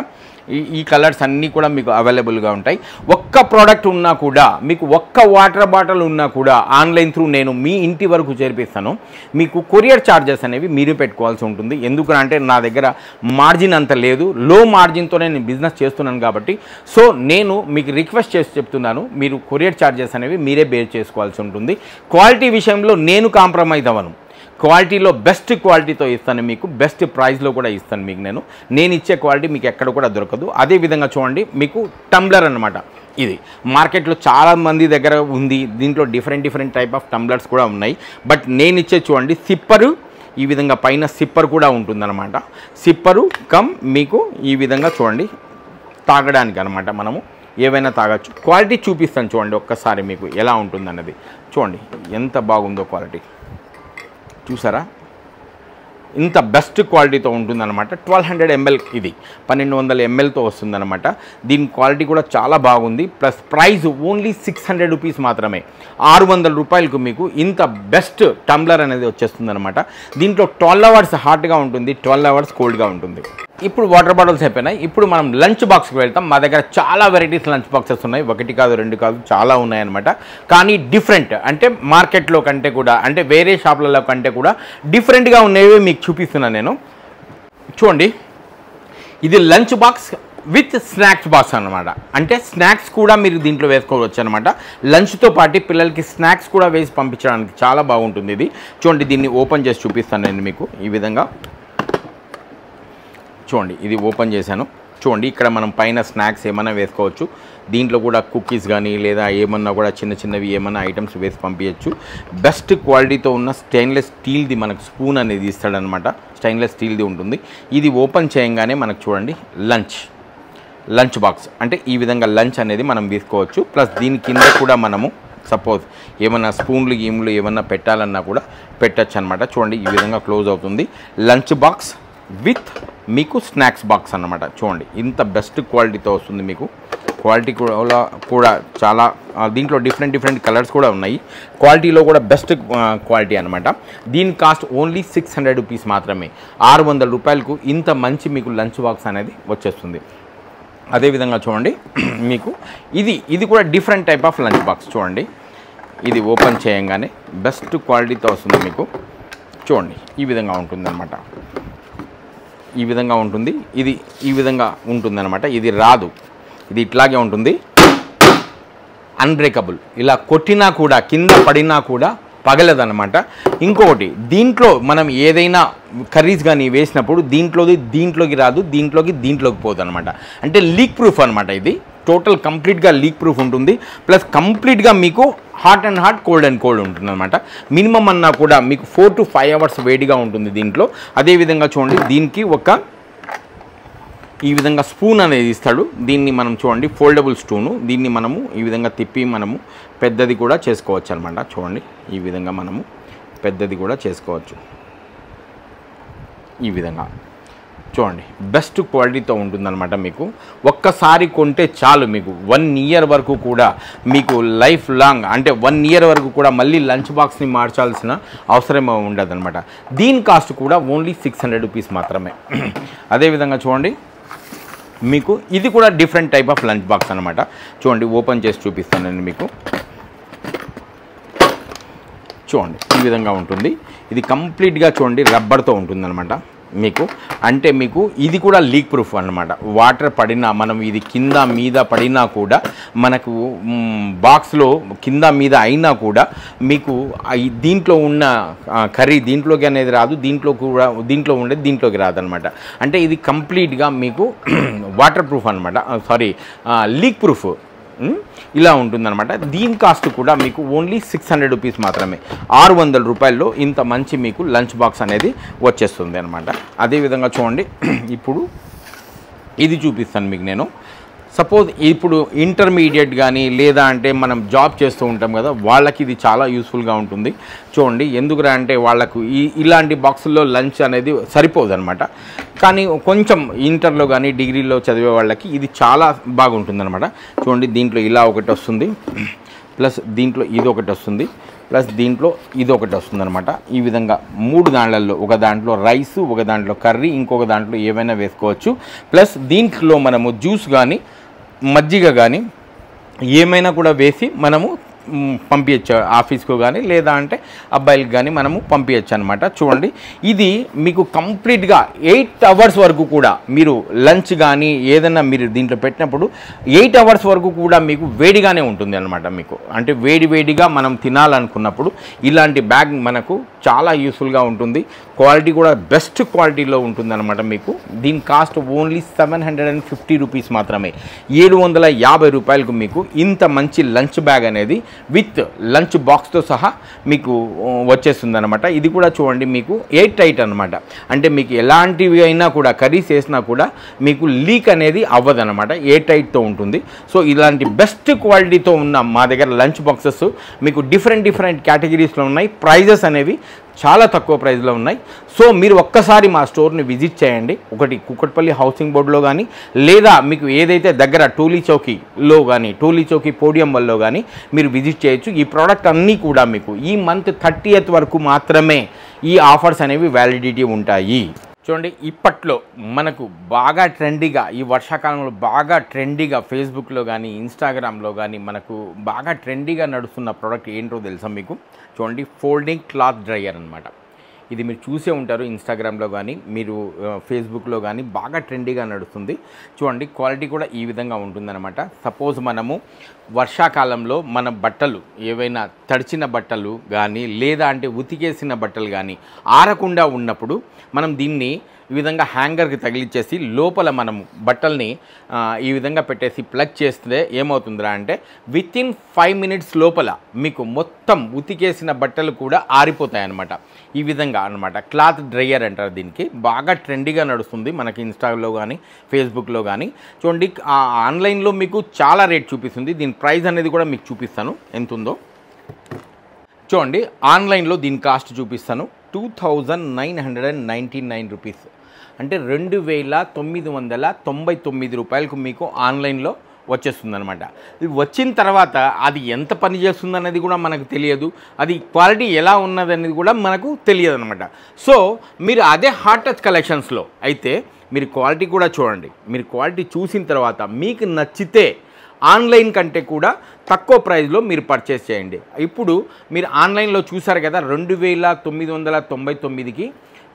ఈ కలర్స్ అన్నీ కూడా మీకు అవైలబుల్గా ఉంటాయి. ఒక్క ప్రోడక్ట్ ఉన్నా కూడా మీకు, ఒక్క వాటర్ బాటిల్ ఉన్నా కూడా ఆన్లైన్ త్రూ నేను మీ ఇంటి వరకు చేర్పిస్తాను. మీకు కొరియర్ ఛార్జెస్ అనేవి మీరు పెట్టుకోవాల్సి ఉంటుంది. ఎందుకంటే నా దగ్గర మార్జిన్ అంత లేదు, లో మార్జిన్తోనే నేను బిజినెస్ చేస్తున్నాను కాబట్టి. సో నేను మీకు రిక్వెస్ట్ చేసి చెప్తున్నాను, మీరు కొరియర్ ఛార్జెస్ అనేవి మీరే బేర్ చేసుకోవాల్సి ఉంటుంది. క్వాలిటీ విషయంలో నేను కాంప్రమైజ్ అవ్వను. క్వాలిటీలో బెస్ట్ క్వాలిటీతో ఇస్తాను మీకు, బెస్ట్ ప్రైస్లో కూడా ఇస్తాను మీకు. నేను ఇచ్చే క్వాలిటీ మీకు ఎక్కడ కూడా దొరకదు. అదేవిధంగా చూడండి, మీకు టంబ్లర్ అన్నమాట. ఇది మార్కెట్లో చాలా మంది దగ్గర ఉంది. దీంట్లో డిఫరెంట్ టైప్ ఆఫ్ టంబ్లర్స్ కూడా ఉన్నాయి. బట్ నేను ఇచ్చే చూడండి, సిప్పరు ఈ విధంగా పైన సిప్పర్ కూడా ఉంటుందన్నమాట. సిప్పరు కమ్ మీకు ఈ విధంగా చూడండి, తాగడానికి అనమాట. మనము ఏవైనా తాగొచ్చు. క్వాలిటీ చూపిస్తాను చూడండి ఒక్కసారి మీకు ఎలా ఉంటుందన్నది. చూడండి ఎంత బాగుందో క్వాలిటీ, చూసారా? ఇంత బెస్ట్ క్వాలిటీతో ఉంటుందన్నమాట. 1200 ml, ఇది 1200 mlతో వస్తుందన్నమాట. దీని క్వాలిటీ కూడా చాలా బాగుంది. ప్లస్ ప్రైస్ ఓన్లీ 600 రూపీస్ మాత్రమే. 600 రూపాయలకు మీకు ఇంత బెస్ట్ టంబ్లర్ అనేది వచ్చేస్తుందన్నమాట. దీంట్లో 12 అవర్స్ హాట్గా ఉంటుంది, 12 అవర్స్ కోల్డ్గా ఉంటుంది. ఇప్పుడు వాటర్ బాటిల్స్ అయిపోయినాయి. ఇప్పుడు మనం లంచ్ బాక్స్కి వెళ్తాం. మా దగ్గర చాలా వెరైటీస్ లంచ్ బాక్సెస్ ఉన్నాయి. 1 కాదు 2 కాదు, చాలా ఉన్నాయన్నమాట. కానీ డిఫరెంట్ అంటే మార్కెట్లో కంటే కూడా, అంటే వేరే షాపులలో కంటే కూడా డిఫరెంట్గా ఉన్నవి మీకు చూపిస్తున్నాను నేను. చూడండి, ఇది lunch box with snacks box అనమాట. అంటే స్నాక్స్ కూడా మీరు దీంట్లో వేసుకోవచ్చు అనమాట. లంచ్తో పాటు పిల్లలకి స్నాక్స్ కూడా వేసి పంపించడానికి చాలా బాగుంటుంది ఇది. చూడండి, దీన్ని ఓపెన్ చేసి చూపిస్తాను నేను మీకు ఈ విధంగా. చూడండి, ఇది ఓపెన్ చేశాను. చూడండి, ఇక్కడ మనం పైన స్నాక్స్ ఏమైనా వేసుకోవచ్చు. దీంట్లో కూడా కుకీస్ కానీ లేదా ఏమన్నా కూడా చిన్నవి ఏమన్నా ఐటమ్స్ వేసి పంపించచ్చు. బెస్ట్ క్వాలిటీతో ఉన్న స్టెయిన్లెస్ స్టీల్ది మనకు స్పూన్ అనేది ఇస్తాడనమాట. స్టెయిన్లెస్ స్టీల్ది ఉంటుంది. ఇది ఓపెన్ చేయగానే మనకు చూడండి లంచ్ బాక్స్. అంటే ఈ విధంగా లంచ్ అనేది మనం తీసుకోవచ్చు. ప్లస్ దీని కింద కూడా మనము సపోజ్ ఏమన్నా స్పూన్లు గీములు ఏమన్నా పెట్టాలన్నా కూడా పెట్టచ్చు అనమాట. చూడండి, ఈ విధంగా క్లోజ్ అవుతుంది. లంచ్ బాక్స్ విత్ మీకు స్నాక్స్ బాక్స్ అన్నమాట. చూడండి, ఇంత బెస్ట్ క్వాలిటీతో వస్తుంది మీకు. క్వాలిటీ కూడా చాలా, దీంట్లో డిఫరెంట్ కలర్స్ కూడా ఉన్నాయి. క్వాలిటీలో కూడా బెస్ట్ క్వాలిటీ అనమాట. దీని కాస్ట్ ఓన్లీ 600 రూపీస్ మాత్రమే. 600 రూపాయలకు ఇంత మంచి మీకు లంచ్ బాక్స్ అనేది వచ్చేస్తుంది. అదేవిధంగా చూడండి, మీకు ఇది కూడా different type of lunch box. చూడండి, ఇది ఓపెన్ చేయంగానే బెస్ట్ క్వాలిటీతో వస్తుంది మీకు. చూడండి ఈ విధంగా ఉంటుందన్నమాట. ఈ విధంగా ఉంటుంది. ఇది ఈ విధంగా ఉంటుందన్నమాట. ఇది రాదు, ఇది ఇట్లాగే ఉంటుంది. అన్బ్రేకబుల్. ఇలా కొట్టినా కూడా కింద పడినా కూడా పగలదన్నమాట. ఇంకొకటి, దీంట్లో మనం ఏదైనా కర్రీస్ కానీ వేసినప్పుడు దీంట్లోకి రాదు, దీంట్లోకి పోదు అనమాట. అంటే లీక్ ప్రూఫ్ అనమాట. ఇది టోటల్ కంప్లీట్గా లీక్ ప్రూఫ్ ఉంటుంది. ప్లస్ కంప్లీట్గా మీకు hot and hot, cold and cold ఉంటుంది అనమాట. మినిమం అన్నా కూడా మీకు 4 to 5 hours వేడిగా ఉంటుంది దీంట్లో. అదేవిధంగా చూడండి, దీనికి ఈ విధంగా స్పూన్ అనేది ఇస్తాడు. దీన్ని మనం చూడండి ఫోల్డబుల్ స్పూను. దీన్ని మనము ఈ విధంగా తిప్పి మనము పెద్దది కూడా చేసుకోవచ్చు అనమాట. చూడండి ఈ విధంగా మనము పెద్దది కూడా చేసుకోవచ్చు. ఈ విధంగా చూడండి బెస్ట్ క్వాలిటీతో ఉంటుందన్నమాట. మీకు ఒక్కసారి కొంటే చాలు, మీకు 1 year వరకు కూడా మీకు లైఫ్ లాంగ్, అంటే 1 year వరకు కూడా మళ్ళీ లంచ్ బాక్స్ని మార్చాల్సిన అవసరం ఉండదన్నమాట. దీని కాస్ట్ కూడా ఓన్లీ 600 rupees మాత్రమే. అదేవిధంగా చూడండి, మీకు ఇది కూడా different type of lunch box అనమాట. చూడండి ఓపెన్ చేసి చూపిస్తాను నేను మీకు. చూడండి ఈ విధంగా ఉంటుంది. ఇది కంప్లీట్గా చూడండి రబ్బర్తో ఉంటుందన్నమాట మీకు. అంటే మీకు ఇది కూడా లీక్ ప్రూఫ్ అన్నమాట. వాటర్ పడినా, మనం ఇది కింద మీద పడినా కూడా మనకు బాక్స్లో కింద మీద అయినా కూడా మీకు దీంట్లో ఉన్న కర్రీ దీంట్లోకి అనేది రాదు, దీంట్లో ఉండేది దీంట్లోకి రాదనమాట. అంటే ఇది కంప్లీట్గా మీకు వాటర్ ప్రూఫ్ అనమాట, సారీ లీక్ ప్రూఫ్. ఇలా ఉంటుందన్నమాట. దీని కాస్ట్ కూడా మీకు ఓన్లీ 600 rupees మాత్రమే. 600 రూపాయల్లో ఇంత మంచి మీకు లంచ్ బాక్స్ అనేది వచ్చేస్తుంది అనమాట. అదేవిధంగా చూడండి, ఇప్పుడు ఇది చూపిస్తాను మీకు నేను. సపోజ్ ఇప్పుడు ఇంటర్మీడియట్ కానీ లేదా అంటే మనం జాబ్ చేస్తూ ఉంటాం కదా, వాళ్ళకి ఇది చాలా యూస్ఫుల్గా ఉంటుంది. చూడండి ఎందుకురా అంటే వాళ్ళకు ఇలాంటి బాక్సుల్లో లంచ్ అనేది సరిపోదు అనమాట. కానీ కొంచెం ఇంటర్లో కానీ డిగ్రీలో చదివే వాళ్ళకి ఇది చాలా బాగుంటుందన్నమాట. చూడండి దీంట్లో ఇలా ఒకటి వస్తుంది, ప్లస్ దీంట్లో ఇది ఒకటి వస్తుంది, ప్లస్ దీంట్లో ఇది ఒకటి వస్తుందన్నమాట. ఈ విధంగా 3 దాంట్లలో, ఒక దాంట్లో రైసు, ఒక దాంట్లో కర్రీ, ఇంకొక దాంట్లో ఏవైనా వేసుకోవచ్చు. ప్లస్ దీంట్లో మనము జ్యూస్ కానీ మజ్జిగ కానీ ఏమైనా కూడా వేసి మనము పంపించచ్చు ఆఫీస్కు కానీ, లేదా అంటే అబ్బాయిలకు కానీ మనము పంపించచ్చు అనమాట. చూడండి ఇది మీకు కంప్లీట్గా 8 hours వరకు కూడా మీరు లంచ్ కానీ ఏదైనా మీరు దీంట్లో పెట్టినప్పుడు 8 hours వరకు కూడా మీకు వేడిగానే ఉంటుంది అనమాట. మీకు అంటే వేడిగా మనం తినాలనుకున్నప్పుడు ఇలాంటి బ్యాగ్ మనకు చాలా యూస్ఫుల్గా ఉంటుంది. క్వాలిటీ కూడా బెస్ట్ క్వాలిటీలో ఉంటుందన్నమాట. మీకు దీని కాస్ట్ ఓన్లీ 750 rupees మాత్రమే. 750 రూపాయలకు మీకు ఇంత మంచి లంచ్ బ్యాగ్ అనేది విత్ లంచ్ బాక్స్తో సహా మీకు వచ్చేస్తుంది అనమాట. ఇది కూడా చూడండి మీకు ఎయిర్ టైట్ అనమాట. అంటే మీకు ఎలాంటివి అయినా కూడా కర్రీస్ వేసినా కూడా మీకు లీక్ అనేది అవ్వదన్నమాట, ఎయిర్ టైట్తో ఉంటుంది. సో ఇలాంటి బెస్ట్ క్వాలిటీతో ఉన్న మా దగ్గర లంచ్ బాక్సెస్ మీకు డిఫరెంట్ కేటగిరీస్లో ఉన్నాయి. ప్రైజెస్ అనేవి చాలా తక్కువ ప్రైస్లో ఉన్నాయి. సో మీరు ఒక్కసారి మా స్టోర్ని విజిట్ చేయండి. ఒకటి కూకట్పల్లి హౌసింగ్ బోర్డులో కానీ, లేదా మీకు ఏదైతే దగ్గర టోలీ చౌకీ పోడియం వల్లో కానీ మీరు విజిట్ చేయొచ్చు. ఈ ప్రోడక్ట్ అన్నీ కూడా మీకు ఈ మంత్ 30th వరకు మాత్రమే ఈ ఆఫర్స్ అనేవి వ్యాలిడిటీ ఉంటాయి. చూడండి ఇప్పట్లో మనకు బాగా ట్రెండీగా, ఈ వర్షాకాలంలో బాగా ట్రెండీగా ఫేస్బుక్లో కానీ ఇన్స్టాగ్రామ్లో కానీ మనకు బాగా ట్రెండీగా నడుస్తున్న ప్రోడక్ట్ ఏంటో తెలుసా మీకు? చూడండి ఫోల్డింగ్ క్లాత్ డ్రైయర్ అనమాట. ఇది మీరు చూసే ఉంటారు ఇన్స్టాగ్రామ్లో కానీ మీరు ఫేస్బుక్లో కానీ బాగా ట్రెండీగా నడుస్తుంది. చూడండి క్వాలిటీ కూడా ఈ విధంగా ఉంటుందన్నమాట. సపోజ్ మనము వర్షాకాలంలో మన బట్టలు ఏవైనా తడిచిన బట్టలు కానీ లేదా అంటే ఉతికేసిన బట్టలు కానీ ఆరకుండా ఉన్నప్పుడు మనం దీన్ని ఈ విధంగా హ్యాంగర్కి తగిలిచ్చేసి లోపల మనము బట్టల్ని ఈ విధంగా పెట్టేసి ప్లగ్ చేస్తే ఏమవుతుందిరా అంటే వితిన్ 5 minutes లోపల మీకు మొత్తం ఉతికేసిన బట్టలు కూడా ఆరిపోతాయి అన్నమాట. ఈ విధంగా అనమాట క్లాత్ డ్రైయర్ అంటారు దీనికి. బాగా ట్రెండీగా నడుస్తుంది మనకి ఇన్స్టాలో కానీ ఫేస్బుక్లో కానీ. చూడండి ఆన్లైన్లో మీకు చాలా రేట్ చూపిస్తుంది. దీని ప్రైస్ అనేది కూడా మీకు చూపిస్తాను ఎంత ఉందో. చూడండి ఆన్లైన్లో దీని కాస్ట్ చూపిస్తాను. 2999 రూపీస్, అంటే 2999 రూపాయలకు మీకు ఆన్లైన్లో వచ్చేస్తుంది అనమాట. ఇది వచ్చిన తర్వాత అది ఎంత పని చేస్తుంది అనేది కూడా మనకు తెలియదు, అది క్వాలిటీ ఎలా ఉన్నది అనేది కూడా మనకు తెలియదు అనమాట. సో మీరు అదే హాట్ టచ్ కలెక్షన్స్లో అయితే మీరు క్వాలిటీ కూడా చూడండి. మీరు క్వాలిటీ చూసిన తర్వాత మీకు నచ్చితే ఆన్లైన్ కంటే కూడా తక్కువ ప్రైస్లో మీరు పర్చేస్ చేయండి. ఇప్పుడు మీరు ఆన్లైన్లో చూసారు కదా 2999కి.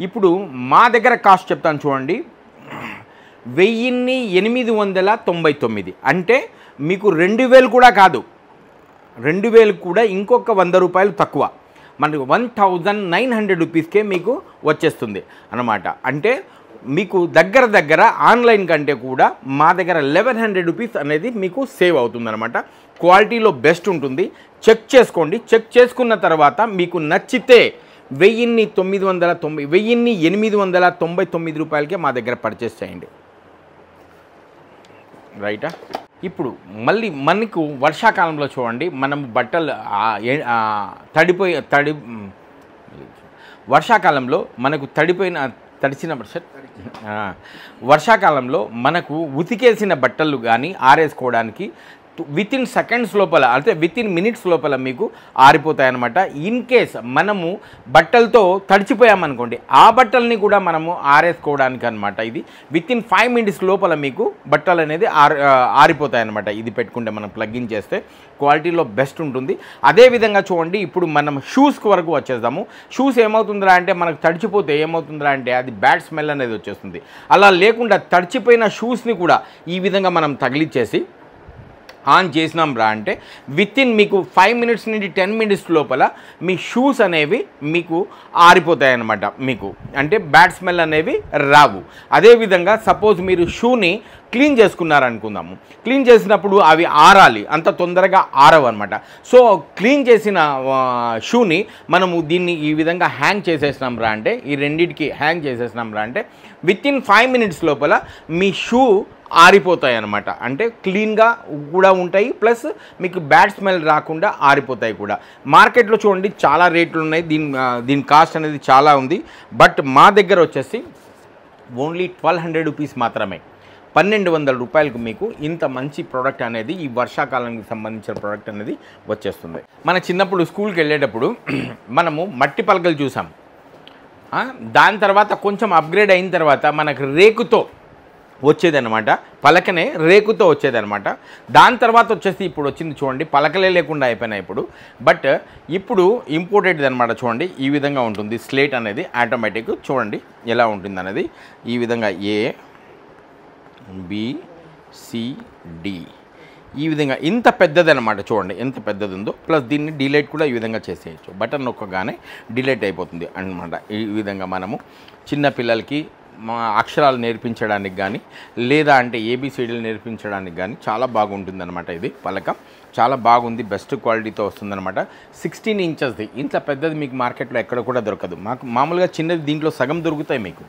ఇప్పుడు మా దగ్గర కాస్ట్ చెప్తాను చూడండి, 1899. అంటే మీకు 2000 కూడా కాదు, 2000 కూడా ఇంకొక 100 రూపాయలు తక్కువ, మనకు 1900 రూపీస్కే మీకు వచ్చేస్తుంది అన్నమాట. అంటే మీకు దగ్గర ఆన్లైన్ కంటే కూడా మా దగ్గర 1100 రూపీస్ అనేది మీకు సేవ్ అవుతుంది అనమాట. క్వాలిటీలో బెస్ట్ ఉంటుంది. చెక్ చేసుకోండి. చెక్ చేసుకున్న తర్వాత మీకు నచ్చితే 1899 రూపాయలకే మా దగ్గర పర్చేస్ చేయండి. రైటా? ఇప్పుడు మళ్ళీ మనకు వర్షాకాలంలో చూడండి, మనం బట్టలు వర్షాకాలంలో మనకు తడిచిన వర్షాకాలంలో మనకు ఉతికేసిన బట్టలు కానీ ఆరేసుకోవడానికి వితిన్ సెకండ్స్ లోపల, అంటే వితిన్ మినిట్స్ లోపల మీకు ఆరిపోతాయి అన్నమాట. ఇన్ కేస్ మనము బట్టలతో తడిచిపోయామనుకోండి, ఆ బట్టల్ని కూడా మనము ఆరేసుకోవడానికి అనమాట. ఇది వితిన్ 5 మినిట్స్ లోపల మీకు బట్టలు అనేది ఆరిపోతాయి అన్నమాట. ఇది పెట్టుకుంటే మనం ప్లగ్ఇన్ చేస్తే క్వాలిటీలో బెస్ట్ ఉంటుంది. అదేవిధంగా చూడండి, ఇప్పుడు మనం షూస్కి వరకు వచ్చేద్దాము. షూస్ ఏమవుతుందిరా అంటే, మనకు తడిచిపోతే ఏమవుతుందిరా అంటే అది బ్యాడ్ స్మెల్ అనేది వచ్చేస్తుంది. అలా లేకుండా తడిచిపోయిన షూస్ని కూడా ఈ విధంగా మనం తగిలిచ్చేసి ఆన్ చేసినాం రా అంటే వితిన్ మీకు 5 మినిట్స్ నుండి 10 మినిట్స్ లోపల మీ షూస్ అనేవి మీకు ఆరిపోతాయి అన్నమాట. మీకు అంటే బ్యాడ్ స్మెల్ అనేవి రావు. అదేవిధంగా సపోజ్ మీరు షూని క్లీన్ చేసుకున్నారనుకుందాము, క్లీన్ చేసినప్పుడు అవి ఆరాలి, అంత తొందరగా ఆరవు అనమాట. సో క్లీన్ చేసిన షూని మనము దీన్ని ఈ విధంగా హ్యాంగ్ చేసేసినాం రా అంటే, ఈ రెండింటికి హ్యాంగ్ చేసేసినాం రా అంటే వితిన్ 5 మినిట్స్ లోపల మీ షూ ఆరిపోతాయి అన్నమాట. అంటే క్లీన్గా కూడా ఉంటాయి, ప్లస్ మీకు బ్యాడ్ స్మెల్ రాకుండా ఆరిపోతాయి కూడా. మార్కెట్లో చూడండి చాలా రేట్లు ఉన్నాయి, దీని కాస్ట్ అనేది చాలా ఉంది. బట్ మా దగ్గర వచ్చేసి ఓన్లీ 1200 రూపీస్ మాత్రమే, 1200 రూపాయలకు మీకు ఇంత మంచి ప్రోడక్ట్ అనేది, ఈ వర్షాకాలానికి సంబంధించిన ప్రోడక్ట్ అనేది వచ్చేస్తుంది. మన చిన్నప్పుడు స్కూల్కి వెళ్ళేటప్పుడు మనము మట్టి పలకలు చూసాం. దాని తర్వాత కొంచెం అప్గ్రేడ్ అయిన తర్వాత మనకు రేకుతో వచ్చేదనమాట, పలకనే రేకుతో వచ్చేదనమాట. దాని తర్వాత వచ్చేసి ఇప్పుడు వచ్చింది చూడండి, పలకలే లేకుండా అయిపోయినాయి ఇప్పుడు. బట్ ఇప్పుడు ఇంపోర్టెడ్ అనమాట. చూడండి ఈ విధంగా ఉంటుంది స్లేట్ అనేది, ఆటోమేటిక్. చూడండి ఎలా ఉంటుంది అనేది, ఈ విధంగా ABCD ఈ విధంగా ఇంత పెద్దదనమాట. చూడండి ఎంత పెద్దది ఉందో. ప్లస్ దీన్ని డిలీట్ కూడా ఈ విధంగా చేసేయచ్చు, బటన్ నొక్కగానే డిలీట్ అయిపోతుంది అన్నమాట. ఈ విధంగా మనము చిన్న పిల్లలకి అక్షరాలు నేర్పించడానికి కానీ, లేదా అంటే ABCDలు నేర్పించడానికి కానీ చాలా బాగుంటుంది అనమాట. ఇది పలక చాలా బాగుంది, బెస్ట్ క్వాలిటీతో వస్తుందన్నమాట. 16 ఇంచెస్ది, ఇంత పెద్దది మీకు మార్కెట్లో ఎక్కడ కూడా దొరకదు. మామూలుగా చిన్నది దీంట్లో సగం దొరుకుతాయి మీకు,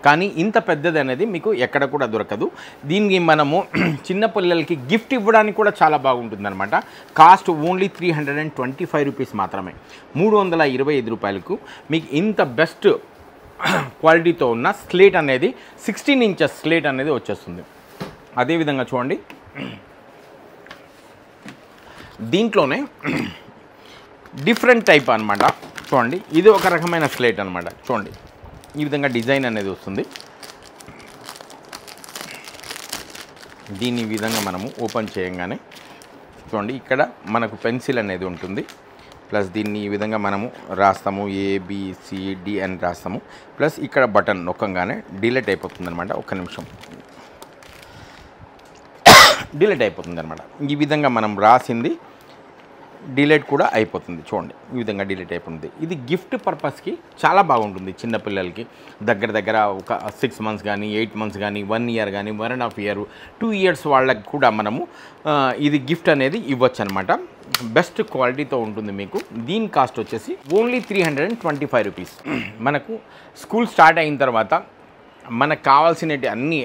కానీ ఇంత పెద్దది అనేది మీకు ఎక్కడ కూడా దొరకదు. దీనికి మనము చిన్న పిల్లలకి గిఫ్ట్ ఇవ్వడానికి కూడా చాలా బాగుంటుంది అనమాట. కాస్ట్ ఓన్లీ 325 రూపీస్ మాత్రమే, 325 రూపాయలకు మీకు ఇంత బెస్ట్ క్వాలిటీతో ఉన్న స్లేట్ అనేది 16 ఇంచెస్ స్లేట్ అనేది వచ్చేస్తుంది. అదేవిధంగా చూడండి దీంట్లోనే డిఫరెంట్ టైప్ అనమాట. చూడండి ఇది ఒక రకమైన స్లేట్ అనమాట. చూడండి ఈ విధంగా డిజైన్ అనేది వస్తుంది. దీన్ని ఈ విధంగా మనము ఓపెన్ చేయంగానే చూడండి ఇక్కడ మనకు పెన్సిల్ అనేది ఉంటుంది. ప్లస్ దీన్ని ఈ విధంగా మనము రాస్తాము, ABCD అని రాస్తాము. ప్లస్ ఇక్కడ బటన్ నొక్కంగానే డిలీట్ అయిపోతుంది అనమాట. ఒక్క నిమిషం, డిలీట్ అయిపోతుంది అనమాట. ఈ విధంగా మనం రాసింది డిలీట్ కూడా అయిపోతుంది. చూడండి ఈ విధంగా డిలీట్ అయిపోతుంది. ఇది గిఫ్ట్ పర్పస్కి చాలా బాగుంటుంది. చిన్నపిల్లలకి దగ్గర ఒక 6 మంత్స్ కానీ, 8 మంత్స్ కానీ, 1 ఇయర్ కానీ, 1.5 ఇయర్, 2 ఇయర్స్ వాళ్ళకి కూడా మనము ఇది గిఫ్ట్ అనేది ఇవ్వచ్చు అనమాట. బెస్ట్ క్వాలిటీతో ఉంటుంది మీకు. దీని కాస్ట్ వచ్చేసి ఓన్లీ 325 రూపీస్. మనకు స్కూల్ స్టార్ట్ అయిన తర్వాత మనకు కావాల్సినవి అన్నీ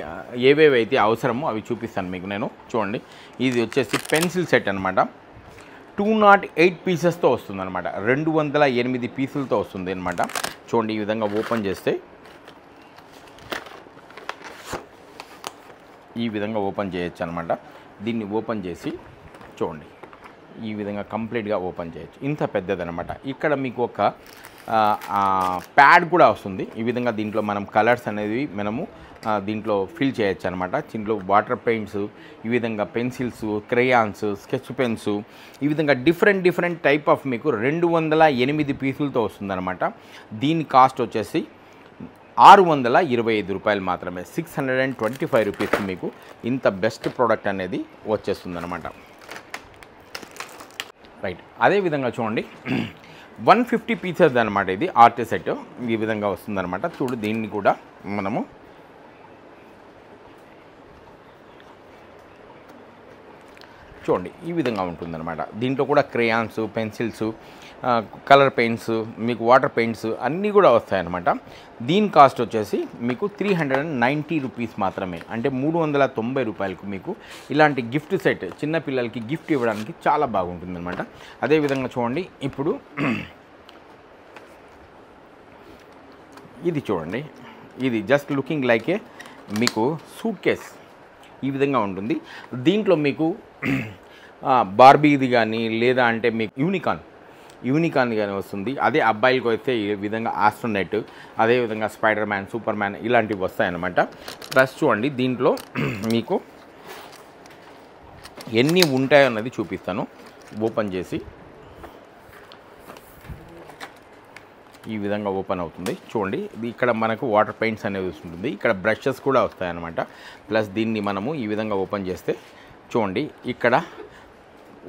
ఏవేవైతే అవసరమో అవి చూపిస్తాను మీకు నేను. చూడండి ఇది వచ్చేసి పెన్సిల్ సెట్ అనమాట. 208 పీసెస్తో వస్తుంది అనమాట. 208 పీసులతో వస్తుంది అనమాట. చూడండి ఈ విధంగా ఓపెన్ చేస్తే ఈ విధంగా ఓపెన్ చేయొచ్చు అనమాట. దీన్ని ఓపెన్ చేసి చూడండి ఈ విధంగా కంప్లీట్గా ఓపెన్ చేయొచ్చు. ఇంత పెద్దదనమాట. ఇక్కడ మీకు ఒక ప్యాడ్ కూడా వస్తుంది. ఈ విధంగా దీంట్లో మనం కలర్స్ అనేవి మనము దీంట్లో ఫిల్ చేయొచ్చు అనమాట. దీంట్లో వాటర్ పెయింట్స్, ఈ విధంగా పెన్సిల్స్, క్రేయాన్స్, స్కెచ్ పెన్స్, ఈ విధంగా డిఫరెంట్ టైప్ ఆఫ్ మీకు 208 పీసులతో వస్తుందన్నమాట. దీని కాస్ట్ వచ్చేసి 625 రూపాయలు మాత్రమే. 625 రూపీస్ మీకు ఇంత బెస్ట్ ప్రోడక్ట్ అనేది వచ్చేస్తుందన్నమాట. రైట్, అదేవిధంగా చూడండి 150 పీసెస్ అనమాట. ఇది ఆర్ట్ సెట్ ఈ విధంగా వస్తుందన్నమాట. చూడు, దీన్ని కూడా మనము చూడండి ఈ విధంగా ఉంటుందన్నమాట. దీంట్లో కూడా క్రేయాన్స్, పెన్సిల్స్, కలర్ పెయింట్స్, మీకు వాటర్ పెయింట్స్ అన్నీ కూడా వస్తాయన్నమాట. దీని కాస్ట్ వచ్చేసి మీకు 390 రూపీస్ మాత్రమే. అంటే 390 రూపాయలకు మీకు ఇలాంటి గిఫ్ట్ సెట్ చిన్నపిల్లలకి గిఫ్ట్ ఇవ్వడానికి చాలా బాగుంటుందన్నమాట. అదేవిధంగా చూడండి, ఇప్పుడు ఇది చూడండి, ఇది జస్ట్ లుకింగ్ లైక్ ఏ మీకు సూట్ కేస్ ఈ విధంగా ఉంటుంది. దీంట్లో మీకు బార్బీది కానీ లేదా అంటే మీకు యూనికాన్ కానీ వస్తుంది. అదే అబ్బాయిలకు వస్తే ఈ విధంగా ఆస్ట్రోనెట్, అదేవిధంగా స్పైడర్ మ్యాన్, సూపర్ మ్యాన్ ఇలాంటివి వస్తాయన్నమాట. ప్లస్ చూడండి, దీంట్లో మీకు ఎన్ని ఉంటాయో అన్నది చూపిస్తాను. ఓపెన్ చేసి ఈ విధంగా ఓపెన్ అవుతుంది. చూడండి, ఇక్కడ మనకు వాటర్ పెయింట్స్ అనేవి వస్తుంది. ఇక్కడ బ్రషెస్ కూడా వస్తాయన్నమాట. ప్లస్ దీన్ని మనము ఈ విధంగా ఓపెన్ చేస్తే చూడండి, ఇక్కడ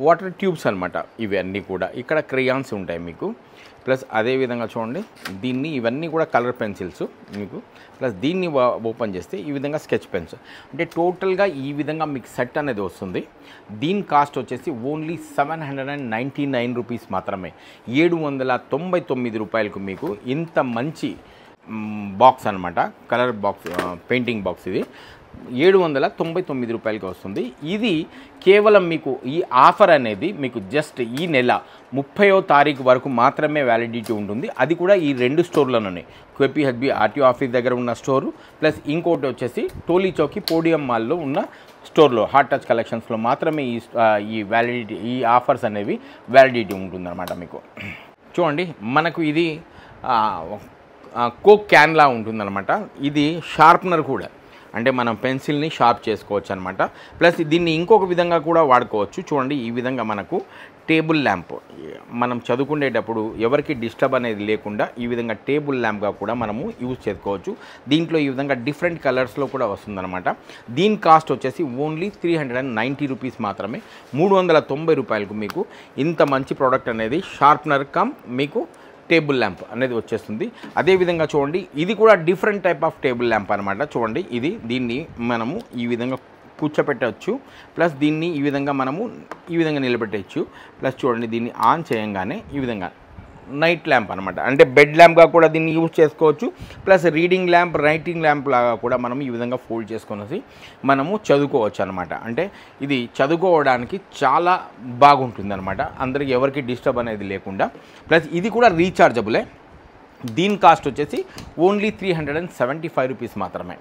వాటర్ ట్యూబ్స్ అనమాట. ఇవన్నీ కూడా ఇక్కడ క్రేయాన్స్ ఉంటాయి మీకు. ప్లస్ అదేవిధంగా చూడండి, దీన్ని ఇవన్నీ కూడా కలర్ పెన్సిల్స్ మీకు. ప్లస్ దీన్ని ఓపెన్ చేస్తే ఈ విధంగా స్కెచ్ పెన్స్. అంటే టోటల్గా ఈ విధంగా మీకు సెట్ అనేది వస్తుంది. దీని కాస్ట్ వచ్చేసి ఓన్లీ 799 రూపీస్ మాత్రమే. 799 రూపాయలకు మీకు ఇంత మంచి బాక్స్ అనమాట. కలర్ బాక్స్, పెయింటింగ్ బాక్స్ ఇది 799 రూపాయలకి వస్తుంది. ఇది కేవలం మీకు ఈ ఆఫర్ అనేది మీకు జస్ట్ ఈ నెల 30వ తారీఖు వరకు మాత్రమే వ్యాలిడిటీ ఉంటుంది. అది కూడా ఈ 2 స్టోర్లలోనే, కేపీహెచ్బి ఆర్టీఓ ఆఫీస్ దగ్గర ఉన్న స్టోరు, ప్లస్ ఇంకోటి వచ్చేసి టోలీ చౌకీ పోడియం మాల్లో ఉన్న స్టోర్లో, హాట్ టచ్ కలెక్షన్స్లో మాత్రమే ఈ వ్యాలిడిటీ, ఈ ఆఫర్స్ అనేవి వ్యాలిడిటీ ఉంటుందన్నమాట మీకు. చూడండి, మనకు ఇది కోక్ క్యాన్లా ఉంటుందన్నమాట. ఇది షార్ప్నర్ కూడా, అంటే మనం పెన్సిల్ని షార్ప్ చేసుకోవచ్చు అనమాట. ప్లస్ దీన్ని ఇంకొక విధంగా కూడా వాడుకోవచ్చు. చూడండి, ఈ విధంగా మనకు టేబుల్ ల్యాంప్, మనం చదువుకునేటప్పుడు ఎవరికి డిస్టర్బ్ అనేది లేకుండా ఈ విధంగా టేబుల్ ల్యాంప్గా కూడా మనము యూజ్ చేసుకోవచ్చు. దీంట్లో ఈ విధంగా డిఫరెంట్ కలర్స్లో కూడా వస్తుందన్నమాట. దీని కాస్ట్ వచ్చేసి ఓన్లీ 390 రూపీస్ మాత్రమే. 390 రూపాయలకు మీకు ఇంత మంచి ప్రోడక్ట్ అనేది షార్ప్నర్ కమ్ మీకు టేబుల్ ల్యాంప్ అనేది వచ్చేస్తుంది. అదేవిధంగా చూడండి, ఇది కూడా different type of table lamp అనమాట. చూడండి, దీన్ని మనము ఈ విధంగా కూర్చోపెట్టవచ్చు. ప్లస్ దీన్ని ఈ విధంగా మనము ఈ విధంగా నిలబెట్టవచ్చు. ప్లస్ చూడండి, దీన్ని ఆన్ చేయంగానే ఈ విధంగా నైట్ ల్యాంప్ అనమాట. అంటే బెడ్ ల్యాంప్గా కూడా దీన్ని యూజ్ చేసుకోవచ్చు. Plus reading lamp, writing lamp లాగా కూడా మనం ఈ విధంగా ఫోల్డ్ చేసుకునేసి మనము చదువుకోవచ్చు అనమాట. అంటే ఇది చదువుకోవడానికి చాలా బాగుంటుంది అనమాట, అందరికి ఎవరికి డిస్టర్బ్ అనేది లేకుండా. ప్లస్ ఇది కూడా రీఛార్జబులే. దీని కాస్ట్ వచ్చేసి ఓన్లీ 375 రూపీస్ మాత్రమే.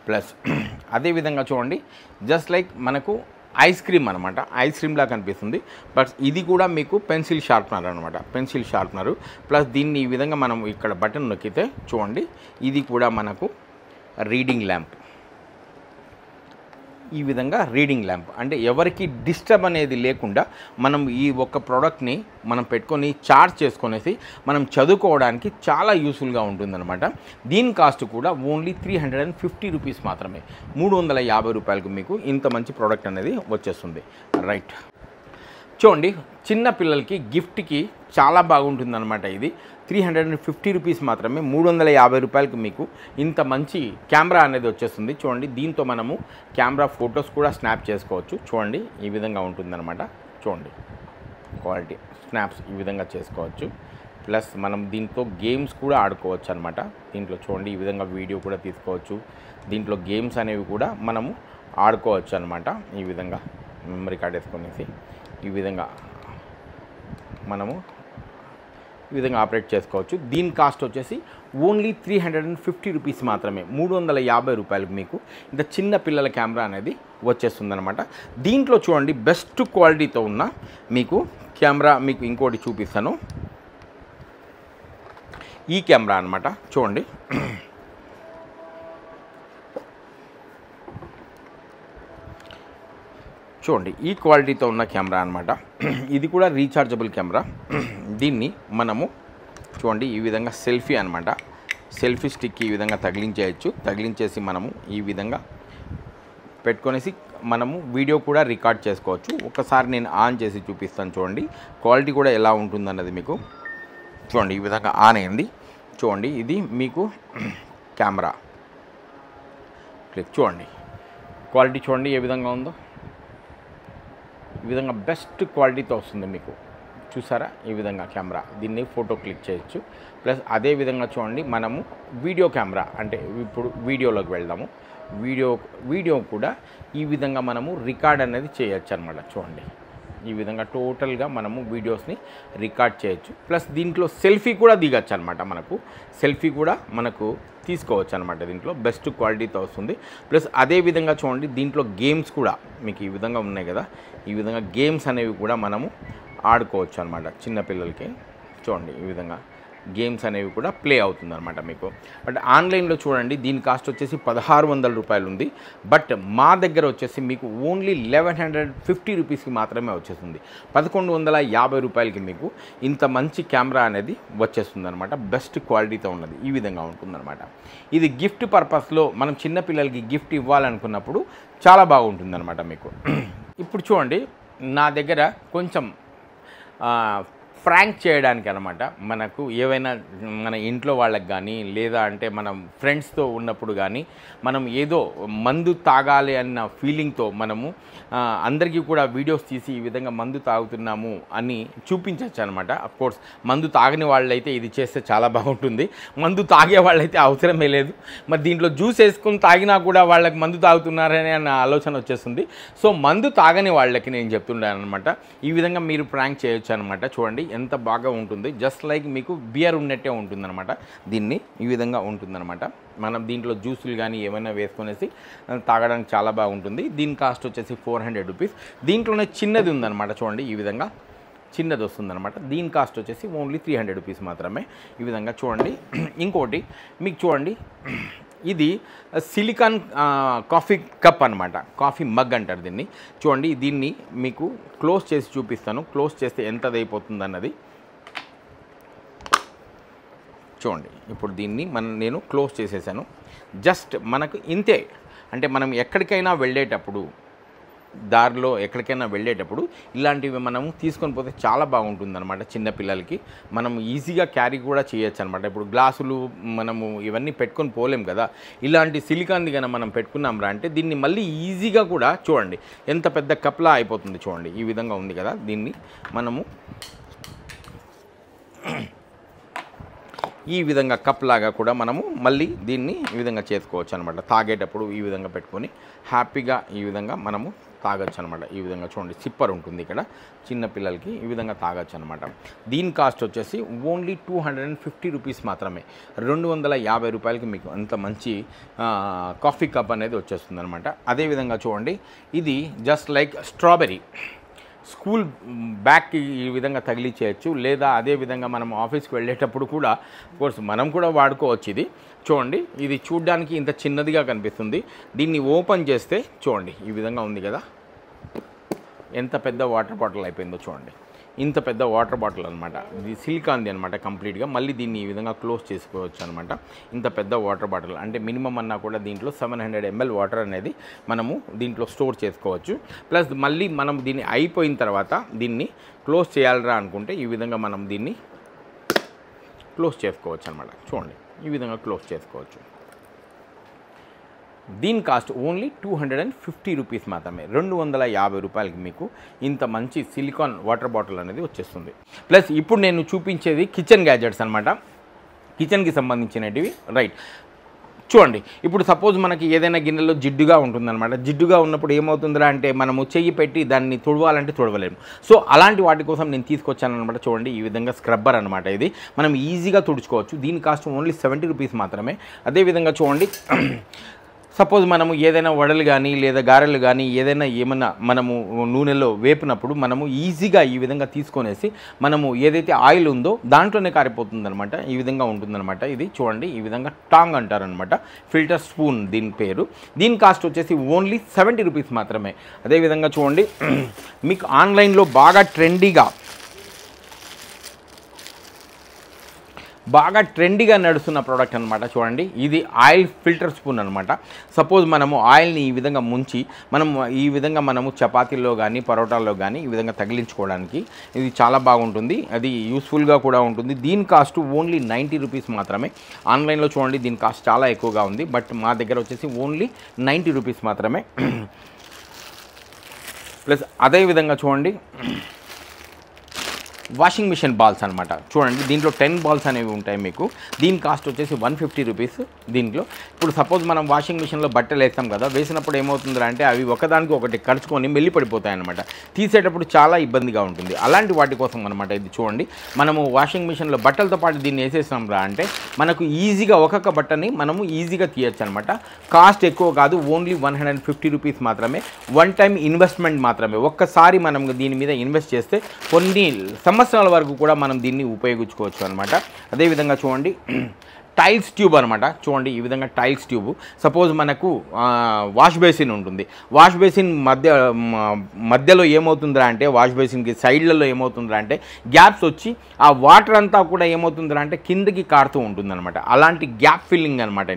ప్లస్ అదేవిధంగా చూడండి, జస్ట్ లైక్ మనకు ఐస్ క్రీమ్ అనమాట, ఐస్ క్రీమ్లా కనిపిస్తుంది. బట్ ఇది కూడా మీకు పెన్సిల్ షార్ప్నర్ అనమాట, పెన్సిల్ షార్ప్నరు. ప్లస్ దీన్ని ఈ విధంగా మనం ఇక్కడ బటన్ నొక్కితే చూడండి, ఇది కూడా మనకు రీడింగ్ ల్యాంప్. ఈ విధంగా రీడింగ్ ల్యాంప్, అంటే ఎవరికి డిస్టర్బ్ అనేది లేకుండా మనం ఈ ఒక్క ప్రోడక్ట్ని మనం పెట్టుకొని చార్జ్ చేసుకొనేసి మనం చదువుకోవడానికి చాలా యూస్ఫుల్గా ఉంటుందన్నమాట. దీని కాస్ట్ కూడా ఓన్లీ 350 రూపీస్ మాత్రమే. 350 రూపాయలకు మీకు ఇంత మంచి ప్రోడక్ట్ అనేది వచ్చేస్తుంది. రైట్, చూడండి, చిన్న పిల్లలకి గిఫ్ట్కి చాలా బాగుంటుందన్నమాట. ఇది 350 రూపీస్ మాత్రమే. 350 రూపాయలకు మీకు ఇంత మంచి కెమెరా అనేది వచ్చేస్తుంది. చూడండి, దీంతో మనము కెమెరా ఫొటోస్ కూడా స్నాప్ చేసుకోవచ్చు. చూడండి, ఈ విధంగా ఉంటుందన్నమాట. చూడండి, క్వాలిటీ స్నాప్స్ ఈ విధంగా చేసుకోవచ్చు. ప్లస్ మనం దీంతో గేమ్స్ కూడా ఆడుకోవచ్చు అనమాట. దీంట్లో చూడండి, ఈ విధంగా వీడియో కూడా తీసుకోవచ్చు. దీంట్లో గేమ్స్ అనేవి కూడా మనము ఆడుకోవచ్చు అనమాట. ఈ విధంగా మెమరీ కార్డ్ వేసుకొనేసి ఈ విధంగా మనము ఈ విధంగా ఆపరేట్ చేసుకోవచ్చు. దీని కాస్ట్ వచ్చేసి ఓన్లీ 350 రూపీస్ మాత్రమే. 350 రూపాయలకు మీకు ఇంత చిన్న పిల్లల కెమెరా అనేది వచ్చేస్తుందన్నమాట. దీంట్లో చూడండి, బెస్ట్ క్వాలిటీతో ఉన్న మీకు కెమెరా మీకు ఇంకోటి చూపిస్తాను. ఈ కెమెరా అనమాట చూడండి. చూడండి ఈ క్వాలిటీతో ఉన్న కెమెరా అనమాట. ఇది కూడా రీఛార్జబుల్ కెమెరా. దీన్ని మనము చూడండి ఈ విధంగా సెల్ఫీ అనమాట, సెల్ఫీ స్టిక్ ఈ విధంగా తగిలించేసి మనము ఈ విధంగా పెట్టుకొనేసి మనము వీడియో కూడా రికార్డ్ చేసుకోవచ్చు. ఒకసారి నేను ఆన్ చేసి చూపిస్తాను చూడండి క్వాలిటీ కూడా ఎలా ఉంటుందన్నది మీకు. చూడండి ఈ విధంగా ఆన్ అయింది. చూడండి ఇది మీకు కెమెరా క్లిక్. చూడండి క్వాలిటీ చూడండి ఏ విధంగా ఉందో. ఈ విధంగా బెస్ట్ క్వాలిటీతో వస్తుంది మీకు. చూసారా ఈ విధంగా కెమెరా, దీన్ని ఫోటో క్లిక్ చేయొచ్చు. ప్లస్ అదే విధంగా చూడండి మనము వీడియో కెమెరా, అంటే ఇప్పుడు వీడియోలోకి వెళ్దాము. వీడియో కూడా ఈ విధంగా మనము రికార్డ్ అనేది చేయొచ్చు అనమాట. చూడండి ఈ విధంగా టోటల్గా మనము వీడియోస్ని రికార్డ్ చేయొచ్చు. ప్లస్ దీంట్లో సెల్ఫీ కూడా దిగచ్చు అనమాట. సెల్ఫీ కూడా మనకు తీసుకోవచ్చు అనమాట. దీంట్లో బెస్ట్ క్వాలిటీతో వస్తుంది. ప్లస్ అదే విధంగా చూడండి దీంట్లో గేమ్స్ కూడా మీకు ఈ విధంగా ఉన్నాయి కదా, ఈ విధంగా గేమ్స్ అనేవి కూడా మనము ఆడుకోవచ్చు అనమాట చిన్నపిల్లలకి. చూడండి ఈ విధంగా గేమ్స్ అనేవి కూడా ప్లే అవుతుంది అనమాట మీకు. బట్ ఆన్లైన్లో చూడండి దీని కాస్ట్ వచ్చేసి 1600 రూపాయలు ఉంది. బట్ మా దగ్గర వచ్చేసి మీకు ఓన్లీ 1150 రూపీస్కి మాత్రమే వచ్చేస్తుంది. 1150 రూపాయలకి మీకు ఇంత మంచి కెమెరా అనేది వచ్చేస్తుంది అనమాట. బెస్ట్ క్వాలిటీతో ఉన్నది ఈ విధంగా ఉంటుందన్నమాట. ఇది గిఫ్ట్ పర్పస్లో మనం చిన్నపిల్లలకి గిఫ్ట్ ఇవ్వాలనుకున్నప్పుడు చాలా బాగుంటుందన్నమాట మీకు. ఇప్పుడు చూడండి నా దగ్గర కొంచెం ఫ్రాంక్ చేయడానికి అనమాట, మనకు ఏవైనా మన ఇంట్లో వాళ్ళకి కానీ లేదా అంటే మనం ఫ్రెండ్స్తో ఉన్నప్పుడు కానీ మనం ఏదో మందు తాగాలి అన్న ఫీలింగ్తో మనము అందరికీ కూడా వీడియోస్ తీసి ఈ విధంగా మందు తాగుతున్నాము అని చూపించవచ్చు అనమాట. అఫ్కోర్స్ మందు తాగని వాళ్ళైతే ఇది చేస్తే చాలా బాగుంటుంది. మందు తాగే వాళ్ళైతే అవసరమే లేదు. మరి దీంట్లో జ్యూస్ వేసుకొని తాగినా కూడా వాళ్ళకి మందు తాగుతున్నారనే అన్న ఆలోచన వచ్చేస్తుంది. సో మందు తాగని వాళ్ళకి నేను చెప్తున్నాను అనమాట, ఈ విధంగా మీరు ప్రాంక్ చేయొచ్చు అనమాట. చూడండి ఎంత బాగా ఉంటుంది. జస్ట్ లైక్ మీకు బియర్ ఉన్నట్టే ఉంటుందన్నమాట. దీన్ని ఈ విధంగా ఉంటుందన్నమాట. మనం దీంట్లో జ్యూసులు కానీ ఏమైనా వేసుకొనేసి తాగడానికి చాలా బాగుంటుంది. దీని కాస్ట్ వచ్చేసి 400 రూపీస్. దీంట్లోనే చిన్నది ఉందన్నమాట. చూడండి ఈ విధంగా చిన్నది వస్తుందన్నమాట. దీని కాస్ట్ వచ్చేసి ఓన్లీ 300 రూపీస్ మాత్రమే. ఈ విధంగా చూడండి. ఇంకోటి మీకు చూడండి, ఇది సిలికాన్ కాఫీ కప్ అనమాట, కాఫీ మగ్ అంటారు దీన్ని. చూడండి దీన్ని మీకు క్లోజ్ చేసి చూపిస్తాను. క్లోజ్ చేస్తే ఎంతది అయిపోతుంది అన్నది చూడండి. ఇప్పుడు దీన్ని నేను క్లోజ్ చేసేసాను. జస్ట్ మనకు ఇంతే. అంటే మనం ఎక్కడికైనా వెళ్ళేటప్పుడు, దారిలో ఎక్కడికైనా వెళ్ళేటప్పుడు ఇలాంటివి మనము తీసుకొని పోతే చాలా బాగుంటుందన్నమాట. చిన్నపిల్లలకి మనం ఈజీగా క్యారీ కూడా చేయొచ్చు అనమాట. ఇప్పుడు గ్లాసులు మనము ఇవన్నీ పెట్టుకొని పోలేం కదా, ఇలాంటి సిలికాన్ది కన్నా మనం పెట్టుకున్నాంరా అంటే దీన్ని మళ్ళీ ఈజీగా కూడా చూడండి ఎంత పెద్ద కప్లా అయిపోతుంది. చూడండి ఈ విధంగా ఉంది కదా, దీన్ని మనము ఈ విధంగా కప్ లాగా కూడా మనము మళ్ళీ దీన్ని ఈ విధంగా చేసుకోవచ్చు అనమాట. తాగేటప్పుడు ఈ విధంగా పెట్టుకొని హ్యాపీగా ఈ విధంగా మనము తాగొచ్చు అనమాట. ఈ విధంగా చూడండి సిప్పర్ ఉంటుంది ఇక్కడ, చిన్నపిల్లలకి ఈ విధంగా తాగొచ్చు అనమాట. దీని కాస్ట్ వచ్చేసి ఓన్లీ 250 రూపీస్ మాత్రమే. 250 రూపాయలకి మీకు అంత మంచి కాఫీ కప్ అనేది వచ్చేస్తుంది అనమాట. అదేవిధంగా చూడండి ఇది జస్ట్ లైక్ స్ట్రాబెర్రీ స్కూల్ బ్యాగ్కి ఈ విధంగా తగిలించేయచ్చు. లేదా అదేవిధంగా మనం ఆఫీస్కి వెళ్ళేటప్పుడు కూడా కోర్స్ మనం కూడా వాడుకోవచ్చు. ఇది చూడండి, ఇది చూడ్డానికి ఇంత చిన్నదిగా కనిపిస్తుంది. దీన్ని ఓపెన్ చేస్తే చూడండి ఈ విధంగా ఉంది కదా, ఎంత పెద్ద వాటర్ బాటిల్ అయిపోయిందో చూడండి. ఇంత పెద్ద వాటర్ బాటిల్ అనమాట. ఇది సిలికాన్ది అనమాట కంప్లీట్గా. మళ్ళీ దీన్ని ఈ విధంగా క్లోజ్ చేసుకోవచ్చు అనమాట. ఇంత పెద్ద వాటర్ బాటిల్ అంటే మినిమం అన్నా కూడా దీంట్లో 700 ml వాటర్ అనేది మనము దీంట్లో స్టోర్ చేసుకోవచ్చు. ప్లస్ మళ్ళీ మనం దీన్ని అయిపోయిన తర్వాత దీన్ని క్లోజ్ చేయాలరా అనుకుంటే ఈ విధంగా మనం దీన్ని క్లోజ్ చేసుకోవచ్చు అనమాట. చూడండి ఈ విధంగా క్లోజ్ చేసుకోవచ్చు. దీని కాస్ట్ ఓన్లీ 250 రూపీస్ మాత్రమే. 250 రూపాయలకి మీకు ఇంత మంచి సిలికాన్ వాటర్ బాటిల్ అనేది వచ్చేస్తుంది. ప్లస్ ఇప్పుడు నేను చూపించేది కిచెన్ గ్యాజెట్స్ అనమాట, కిచెన్కి సంబంధించినవి. రైట్, చూడండి ఇప్పుడు సపోజ్ మనకి ఏదైనా గిన్నెలో జిడ్డుగా ఉంటుందన్నమాట. జిడ్డుగా ఉన్నప్పుడు ఏమవుతుందిరా అంటే మనము చెయ్యి పెట్టి దాన్ని తుడవాలంటే తుడవలేము. సో అలాంటి వాటి కోసం నేను తీసుకొచ్చాను అనమాట. చూడండి ఈ విధంగా స్క్రబ్బర్ అనమాట. ఇది మనం ఈజీగా తుడుచుకోవచ్చు. దీని కాస్ట్ ఓన్లీ 70 రూపీస్ మాత్రమే. అదేవిధంగా చూడండి సపోజ్ మనము ఏదైనా వడలు కానీ లేదా గారెలు కానీ ఏమన్నా మనము నూనెలో వేపినప్పుడు మనము ఈజీగా ఈ విధంగా తీసుకొనేసి మనము ఏదైతే ఆయిల్ ఉందో దాంట్లోనే కారిపోతుందనమాట. ఈ విధంగా ఉంటుందన్నమాట. ఇది చూడండి, ఈ విధంగా టాంగ్ అంటారనమాట. ఫిల్టర్ స్పూన్ దీని పేరు. దీని కాస్ట్ వచ్చేసి ఓన్లీ 70 రూపీస్ మాత్రమే. అదేవిధంగా చూడండి, మీకు ఆన్లైన్లో బాగా ట్రెండీగా నడుస్తున్న ప్రోడక్ట్ అనమాట. చూడండి, ఇది ఆయిల్ ఫిల్టర్ స్పూన్ అనమాట. సపోజ్ మనము ఆయిల్ని ఈ విధంగా ముంచి మనము చపాతీల్లో కానీ పరోటాల్లో కానీ ఈ విధంగా తగిలించుకోవడానికి ఇది చాలా బాగుంటుంది. అది యూస్ఫుల్గా కూడా ఉంటుంది. దీని కాస్ట్ ఓన్లీ 90 రూపీస్ మాత్రమే. ఆన్లైన్లో చూడండి దీని కాస్ట్ చాలా ఎక్కువగా ఉంది, బట్ మా దగ్గర వచ్చేసి ఓన్లీ 90 రూపీస్ మాత్రమే. ప్లస్ అదేవిధంగా చూడండి, వాషింగ్ మిషన్ బాల్స్ అనమాట. చూడండి, దీంట్లో 10 బాల్స్ అనేవి ఉంటాయి మీకు. దీని కాస్ట్ వచ్చేసి 150 రూపీస్. దీంట్లో ఇప్పుడు సపోజ్ మనం వాషింగ్ మిషన్లో బట్టలు వేస్తాం కదా, వేసినప్పుడు ఏమవుతుంది అంటే అవి ఒకదానికి ఒకటి కరుచుకొని మెల్లి పడిపోతాయి అనమాట. తీసేటప్పుడు చాలా ఇబ్బందిగా ఉంటుంది. అలాంటి వాటి కోసం అనమాట ఇది. చూడండి, మనము వాషింగ్ మిషన్లో బట్టలతో పాటు దీన్ని వేసేసాం అంటే మనకు ఈజీగా ఒక్కొక్క బట్టని మనము ఈజీగా తీయచ్చు అనమాట. కాస్ట్ ఎక్కువ కాదు, ఓన్లీ 150 రూపీస్ మాత్రమే. వన్ టైం ఇన్వెస్ట్మెంట్ మాత్రమే. ఒక్కసారి మనం దీని మీద ఇన్వెస్ట్ చేస్తే కొన్ని సంవత్సరాల వరకు కూడా మనం దీన్ని ఉపయోగించుకోవచ్చు అనమాట. అదేవిధంగా చూడండి, టైల్స్ ట్యూబ్ అనమాట. చూడండి, ఈ విధంగా టైల్స్ ట్యూబ్. సపోజ్ మనకు వాష్ బేసిన్ ఉంటుంది. వాష్ బేసిన్ మధ్యలో ఏమవుతుందిరా అంటే, వాష్ బేసిన్కి సైడ్లలో ఏమవుతుందిరా అంటే గ్యాప్స్ వచ్చి ఆ వాటర్ అంతా కూడా ఏమవుతుందిరా అంటే కిందకి కారుతూ ఉంటుందన్నమాట. అలాంటి గ్యాప్ ఫిల్లింగ్ అనమాట.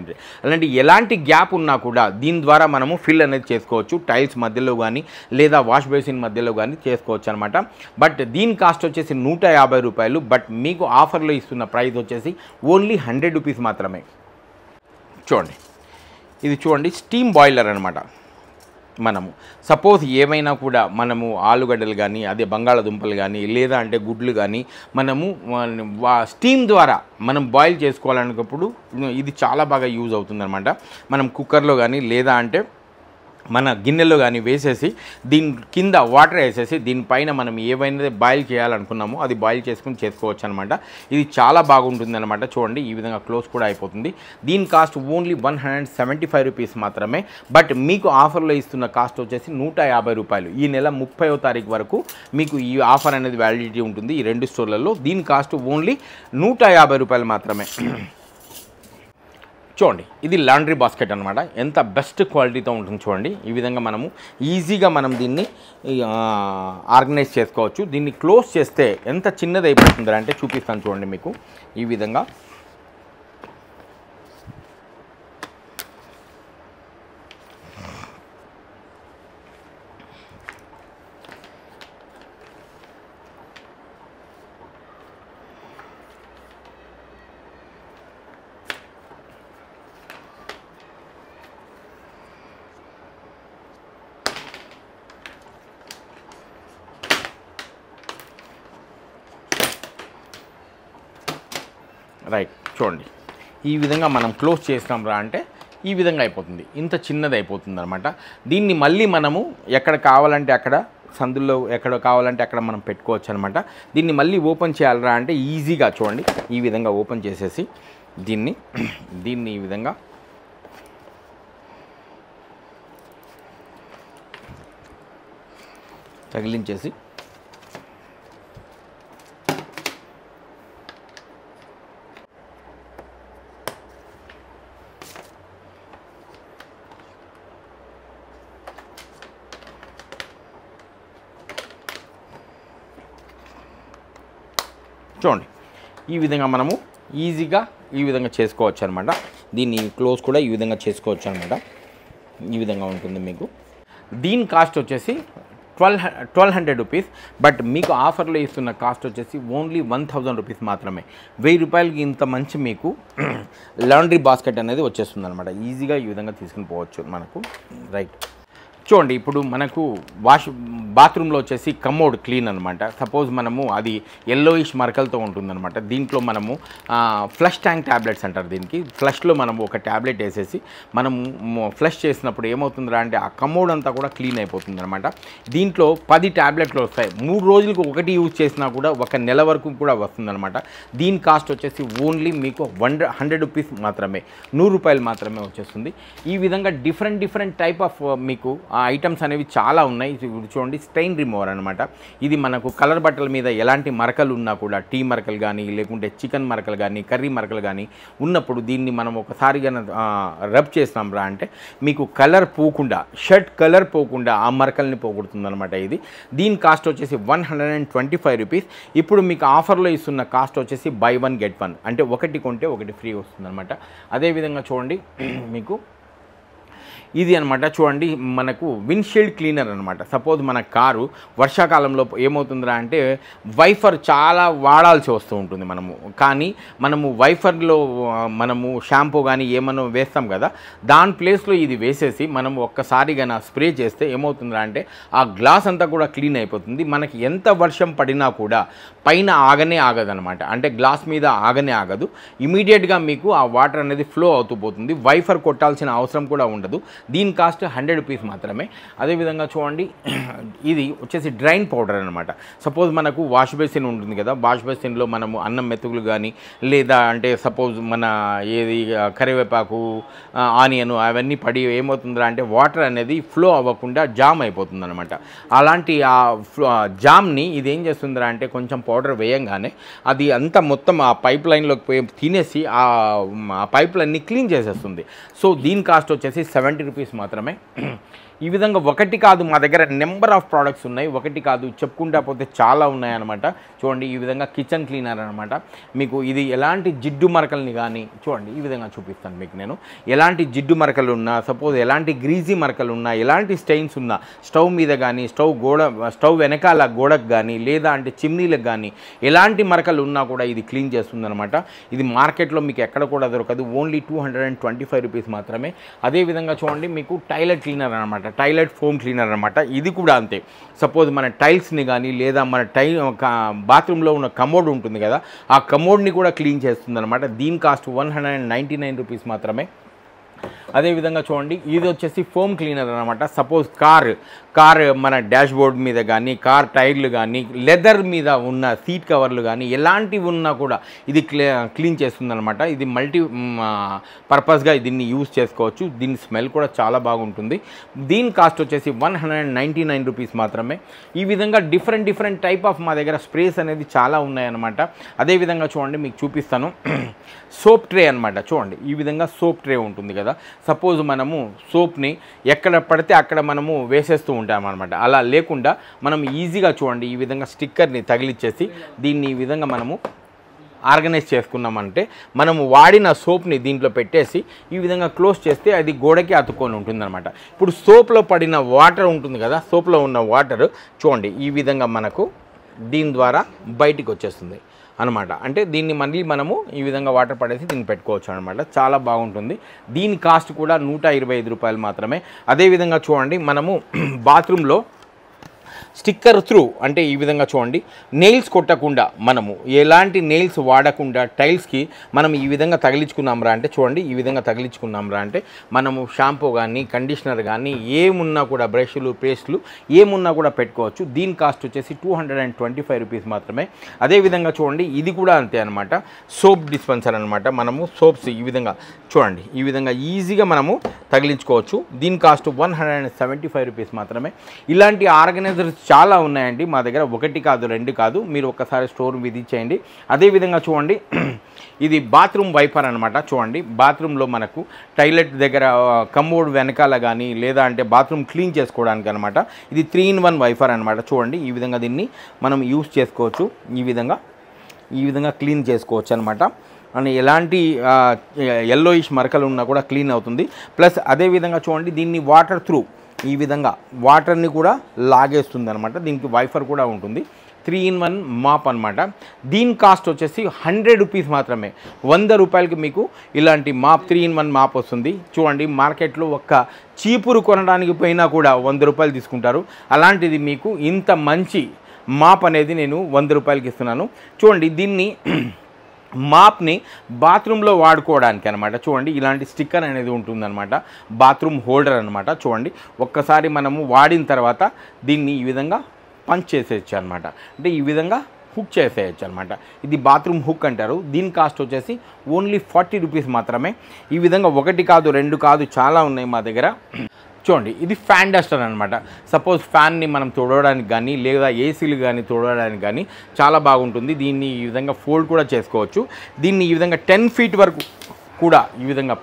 అలాంటి ఎలాంటి గ్యాప్ ఉన్నా కూడా దీని ద్వారా మనము ఫిల్ అనేది చేసుకోవచ్చు. టైల్స్ మధ్యలో కానీ లేదా వాష్ బేసిన్ మధ్యలో కానీ చేసుకోవచ్చు అనమాట. బట్ దీని కాస్ట్ వచ్చేసి 150 రూపాయలు. బట్ మీకు ఆఫర్లో ఇస్తున్న ప్రైస్ వచ్చేసి ఓన్లీ 100 రూపీస్ మాత్రమే. చూడండి, ఇది చూడండి, స్టీమ్ బాయిలర్ అనమాట. మనము సపోజ్ ఏమైనా కూడా మనము ఆలుగడ్డలు కానీ అదే బంగాళదుంపలు కానీ లేదా అంటే గుడ్లు కానీ మనము స్టీమ్ ద్వారా మనం బాయిల్ చేసుకోవాలనుకున్నప్పుడు ఇది చాలా బాగా యూజ్ అవుతుందన్నమాట. మనం కుక్కర్లో కానీ లేదా అంటే మన గిన్నెలో కానీ వేసేసి దీని కింద వాటర్ వేసేసి దీనిపైన మనం ఏవైనా బాయిల్ చేయాలనుకున్నామో అది బాయిల్ చేసుకుని చేసుకోవచ్చు అనమాట. ఇది చాలా బాగుంటుంది అనమాట. చూడండి, ఈ విధంగా క్లోజ్ కూడా అయిపోతుంది. దీని కాస్ట్ ఓన్లీ 175 రూపీస్ మాత్రమే. బట్ మీకు ఆఫర్లో ఇస్తున్న కాస్ట్ వచ్చేసి 150 రూపాయలు. ఈ నెల 30వ తారీఖు వరకు మీకు ఈ ఆఫర్ అనేది వ్యాలిడిటీ ఉంటుంది ఈ రెండు స్టోర్లలో. దీని కాస్ట్ ఓన్లీ 150 రూపాయలు మాత్రమే. చూడండి, ఇది లాండ్రీ బాస్కెట్ అనమాట. ఎంత బెస్ట్ క్వాలిటీతో ఉంటుంది చూడండి. ఈ విధంగా మనము ఈజీగా మనం దీన్ని ఆర్గనైజ్ చేసుకోవచ్చు. దీన్ని క్లోజ్ చేస్తే ఎంత చిన్నది అయిపోతుంది అంటే చూపిస్తాను చూడండి మీకు. ఈ విధంగా రైట్. చూడండి, ఈ విధంగా మనం క్లోజ్ చేసినాం రా అంటే ఈ విధంగా అయిపోతుంది. ఇంత చిన్నది అయిపోతుంది అనమాట. దీన్ని మళ్ళీ మనము ఎక్కడ కావాలంటే అక్కడ సందుల్లో ఎక్కడ కావాలంటే అక్కడ మనం పెట్టుకోవచ్చు అనమాట. దీన్ని మళ్ళీ ఓపెన్ చేయాలరా అంటే ఈజీగా చూడండి, ఈ విధంగా ఓపెన్ చేసేసి దీన్ని ఈ విధంగా తగిలించేసి చూడండి, ఈ విధంగా మనము ఈజీగా ఈ విధంగా చేసుకోవచ్చు అనమాట. దీన్ని క్లోజ్ కూడా ఈ విధంగా చేసుకోవచ్చు అనమాట. ఈ విధంగా ఉంటుంది మీకు. దీని కాస్ట్ వచ్చేసి 1200 రూపీస్. బట్ మీకు ఆఫర్లో ఇస్తున్న కాస్ట్ వచ్చేసి ఓన్లీ 1000 రూపీస్ మాత్రమే. 1000 రూపాయలకి ఇంత మంచి మీకు లాండ్రీ బాస్కెట్ అనేది వచ్చేస్తుంది అనమాట. ఈజీగా ఈ విధంగా తీసుకుని పోవచ్చు మనకు. రైట్. చూడండి ఇప్పుడు మనకు బాత్రూంలో వచ్చేసి కమోడ్ క్లీన్ అనమాట. సపోజ్ మనము అది ఎల్లోయిష్ మరకలతో ఉంటుందన్నమాట. దీంట్లో మనము ఫ్లష్ ట్యాంక్ ట్యాబ్లెట్స్ అంటారు దీనికి. ఫ్లష్లో మనము ఒక ట్యాబ్లెట్ వేసేసి మనము ఫ్లష్ చేసినప్పుడు ఏమవుతుందిరా అంటే ఆ కమోడ్ అంతా కూడా క్లీన్ అయిపోతుంది అనమాట. దీంట్లో 10 ట్యాబ్లెట్లు వస్తాయి. 3 రోజులకు ఒకటి యూజ్ చేసినా కూడా 1 నెల వరకు కూడా వస్తుందన్నమాట. దీని కాస్ట్ వచ్చేసి ఓన్లీ మీకు 100 రూపీస్ మాత్రమే, 100 రూపాయలు మాత్రమే వచ్చేస్తుంది. ఈ విధంగా డిఫరెంట్ టైప్ ఆఫ్ మీకు ఆ ఐటమ్స్ అనేవి చాలా ఉన్నాయి. చూడండి, స్టెయిన్ రిమూవర్ అనమాట. ఇది మనకు కలర్ బట్టల మీద ఎలాంటి మరకలు ఉన్నా కూడా, టీ మరకలు కానీ లేకుంటే చికెన్ మరకలు కానీ కర్రీ మరకలు కానీ ఉన్నప్పుడు దీన్ని మనం ఒకసారిగా రబ్ చేస్తాం రా అంటే మీకు కలర్ పోకుండా, షర్ట్ కలర్ పోకుండా ఆ మరకల్ని పోగొడుతుంది అనమాట. దీని కాస్ట్ వచ్చేసి 125 రూపీస్. ఇప్పుడు మీకు ఆఫర్లో ఇస్తున్న కాస్ట్ వచ్చేసి బై 1 get 1 అంటే ఒకటి కొంటే ఒకటి ఫ్రీ వస్తుంది అనమాట. అదేవిధంగా చూడండి మీకు ఇది అనమాట. చూడండి, మనకు విండ్షీల్డ్ క్లీనర్ అనమాట. సపోజ్ మన కారు వర్షాకాలంలో ఏమవుతుందిరా అంటే వైఫర్ చాలా వాడాల్సి వస్తూ ఉంటుంది కానీ మనము వైఫర్లో మనము షాంపూ కానీ ఏమన్నా వేస్తాం కదా, దాని ప్లేస్లో ఇది వేసేసి మనము ఒక్కసారిగా స్ప్రే చేస్తే ఏమవుతుందిరా అంటే ఆ గ్లాస్ అంతా కూడా క్లీన్ అయిపోతుంది. మనకి ఎంత వర్షం పడినా కూడా పైన ఆగదనమాట. అంటే గ్లాస్ మీద ఆగదు. ఇమీడియట్గా మీకు ఆ వాటర్ అనేది ఫ్లో అవుతూ పోతుంది. వైఫర్ కొట్టాల్సిన అవసరం కూడా ఉండదు. దీని కాస్ట్ 100 రూపీస్ మాత్రమే. అదేవిధంగా చూడండి, ఇది వచ్చేసి డ్రైన్ పౌడర్ అనమాట. సపోజ్ మనకు వాష్ బేసిన్ ఉంటుంది కదా, వాష్ బేసిన్లో మనము అన్నం మెతుకులు కానీ లేదా అంటే సపోజ్ మన కరివేపాకు, ఆనియన్ అవన్నీ పడి ఏమవుతుందా అంటే వాటర్ అనేది ఫ్లో అవ్వకుండా జామ్ అయిపోతుంది అనమాట. అలాంటి ఆ జామ్ని ఇది ఏం చేస్తుందా అంటే కొంచెం పౌడర్ వేయంగానే అది అంతా మొత్తం ఆ పైప్ లైన్లోకి పోయి తినేసి ఆ పైప్ లైన్ని క్లీన్ చేసేస్తుంది. సో దీని కాస్ట్ వచ్చేసి 70 రూపీస్ మాత్రమే. ఈ విధంగా ఒకటి కాదు, మా దగ్గర నెంబర్ ఆఫ్ ప్రోడక్ట్స్ ఉన్నాయి. ఒకటి కాదు, చెప్పుకుంటా పోతే చాలా ఉన్నాయన్నమాట. చూడండి, ఈ విధంగా కిచెన్ క్లీనర్ అనమాట. మీకు ఇది ఎలాంటి జిడ్డు మరకల్ని కానీ చూడండి, ఈ విధంగా చూపిస్తాను మీకు నేను. ఎలాంటి జిడ్డు మరకలు ఉన్నా, సపోజ్ ఎలాంటి గ్రీజీ మరకలు ఉన్నా, ఎలాంటి స్టెయిన్స్ ఉన్నా, స్టవ్ మీద కానీ స్టవ్ వెనకాల గోడకు కానీ లేదా అంటే చిమ్నీలకు కానీ ఎలాంటి మరకలు ఉన్నా కూడా ఇది క్లీన్ చేస్తుందన్నమాట. ఇది మార్కెట్లో మీకు ఎక్కడ కూడా దొరకదు. ఓన్లీ 225 రూపీస్ మాత్రమే. అదేవిధంగా చూడండి, మీకు టైలెట్ క్లీనర్ అనమాట. టైలెట్ ఫోమ్ క్లీనర్ అనమాట. ఇది కూడా అంతే. సపోజ్ మన టైల్స్ని కానీ లేదా మన బాత్రూంలో ఉన్న కమోడ్ ఉంటుంది కదా, ఆ కమోడ్ని కూడా క్లీన్ చేస్తుంది అనమాట. దీని కాస్ట్ 199 రూపీస్ మాత్రమే. అదేవిధంగా చూడండి, ఇది వచ్చేసి ఫోమ్ క్లీనర్ అనమాట. సపోజ్ కార్ మన డాష్ బోర్డ్ మీద కానీ, కార్ టైర్లు కానీ, లెదర్ మీద ఉన్న సీట్ కవర్లు కానీ ఎలాంటివి ఉన్నా కూడా ఇది క్లీన్ చేస్తుంది అనమాట. ఇది మల్టీ పర్పస్గా దీన్ని యూజ్ చేసుకోవచ్చు. దీని స్మెల్ కూడా చాలా బాగుంటుంది. దీని కాస్ట్ వచ్చేసి 199 రూపీస్ మాత్రమే. ఈ విధంగా డిఫరెంట్ టైప్ ఆఫ్ మా దగ్గర స్ప్రేస్ అనేది చాలా ఉన్నాయన్నమాట. అదేవిధంగా చూడండి, మీకు చూపిస్తాను. సోప్ ట్రే అనమాట. చూడండి, ఈ విధంగా సోప్ ట్రే ఉంటుంది కదా. సపోజ్ మనము సోప్ని ఎక్కడ పడితే అక్కడ మనము వేసేస్తూ ఉంటాం అనమాట. అలా లేకుండా మనం ఈజీగా చూడండి, ఈ విధంగా స్టిక్కర్ని తగిలిచ్చేసి దీన్ని ఈ విధంగా మనము ఆర్గనైజ్ చేసుకున్నామంటే మనము వాడిన సోప్ని దీంట్లో పెట్టేసి ఈ విధంగా క్లోజ్ చేస్తే అది గోడకి అతుక్కొని ఉంటుందన్నమాట. ఇప్పుడు సోప్లో పడిన వాటర్ ఉంటుంది కదా, సోప్లో ఉన్న వాటర్ చూడండి ఈ విధంగా మనకు దీని ద్వారా బయటికి వచ్చేస్తుంది అనమాట. అంటే దీన్ని మళ్ళీ మనము ఈ విధంగా వాటర్ పడేసి దీన్ని పెట్టుకోవచ్చు అనమాట. చాలా బాగుంటుంది. దీని కాస్ట్ కూడా 125 రూపాయలు మాత్రమే. అదేవిధంగా చూడండి, మనము బాత్రూంలో స్టిక్కర్ త్రూ అంటే ఈ విధంగా చూడండి, నెయిల్స్ కొట్టకుండా మనము ఎలాంటి నెయిల్స్ వాడకుండా టైల్స్కి మనం ఈ విధంగా తగిలించుకున్నాంరా అంటే చూడండి, ఈ విధంగా తగిలించుకున్నాంరా అంటే మనము షాంపూ కానీ కండిషనర్ కానీ ఏమున్నా కూడా బ్రష్లు పేస్ట్లు ఏమున్నా కూడా పెట్టుకోవచ్చు. దీని కాస్ట్ వచ్చేసి 225 రూపీస్ మాత్రమే. అదేవిధంగా చూడండి, ఇది కూడా అంతే అనమాట. సోప్ డిస్పెన్సర్ అనమాట. మనము సోప్స్ ఈ విధంగా చూడండి, ఈ విధంగా ఈజీగా మనము తగిలించుకోవచ్చు. దీని కాస్ట్ 175 రూపీస్ మాత్రమే. ఇలాంటి ఆర్గనైజర్స్ చాలా ఉన్నాయండి మా దగ్గర. ఒకటి కాదు, 2 కాదు. మీరు ఒక్కసారి స్టోర్ విజిట్ చేయండి. అదేవిధంగా చూడండి, ఇది బాత్రూమ్ వైపర్ అనమాట. చూడండి, బాత్రూంలో మనకు టాయిలెట్ దగ్గర కమోడ్ వెనకాల కానీ లేదా అంటే బాత్రూమ్ క్లీన్ చేసుకోవడానికి అనమాట. ఇది 3-in-1 వైపర్ అనమాట. చూడండి, ఈ విధంగా దీన్ని మనం యూస్ చేసుకోవచ్చు. ఈ విధంగా క్లీన్ చేసుకోవచ్చు అనమాట. అని ఎలాంటి ఎల్లోయిష్ మరకలు ఉన్నా కూడా క్లీన్ అవుతుంది. ప్లస్ అదేవిధంగా చూడండి, దీన్ని వాటర్ త్రూ ఈ విధంగా వాటర్ని కూడా లాగేస్తుంది అనమాట. దీనికి వైఫర్ కూడా ఉంటుంది. 3-in-1 మాప్ అనమాట. దీని కాస్ట్ వచ్చేసి 100 రూపీస్ మాత్రమే. 100 రూపాయలకి మీకు ఇలాంటి మాప్ 3-in-1 మాప్ వస్తుంది. చూడండి, మార్కెట్లో ఒక్క చీపురు కొనడానికి పోయినా కూడా 100 రూపాయలు తీసుకుంటారు. అలాంటిది మీకు ఇంత మంచి మాప్ అనేది నేను 100 రూపాయలకి ఇస్తున్నాను. చూడండి, దీన్ని మాప్ని బాత్రూంలో వాడుకోవడానికి అనమాట. చూడండి, ఇలాంటి స్టిక్కర్ అనేది ఉంటుందన్నమాట, బాత్రూమ్ హోల్డర్ అనమాట. చూడండి, ఒక్కసారి మనము వాడిన తర్వాత దీన్ని ఈ విధంగా పంచ్ చేసేయచ్చు అనమాట. అంటే ఈ విధంగా హుక్ చేసేయచ్చు అనమాట. ఇది బాత్రూమ్ హుక్ అంటారు. దీని కాస్ట్ వచ్చేసి ఓన్లీ 40 రూపీస్ మాత్రమే. ఈ విధంగా 1 కాదు 2 కాదు చాలా ఉన్నాయి మా దగ్గర. చూడండి, ఇది ఫ్యాన్ డస్టర్ అనమాట. సపోజ్ ఫ్యాన్ని మనం తొడవడానికి కానీ లేదా ఏసీలు కానీ తొడవడానికి కానీ చాలా బాగుంటుంది. దీన్ని ఈ విధంగా ఫోల్డ్ కూడా చేసుకోవచ్చు. దీన్ని ఈ విధంగా 10 ఫీట్ వరకు కూడా ఈ విధంగా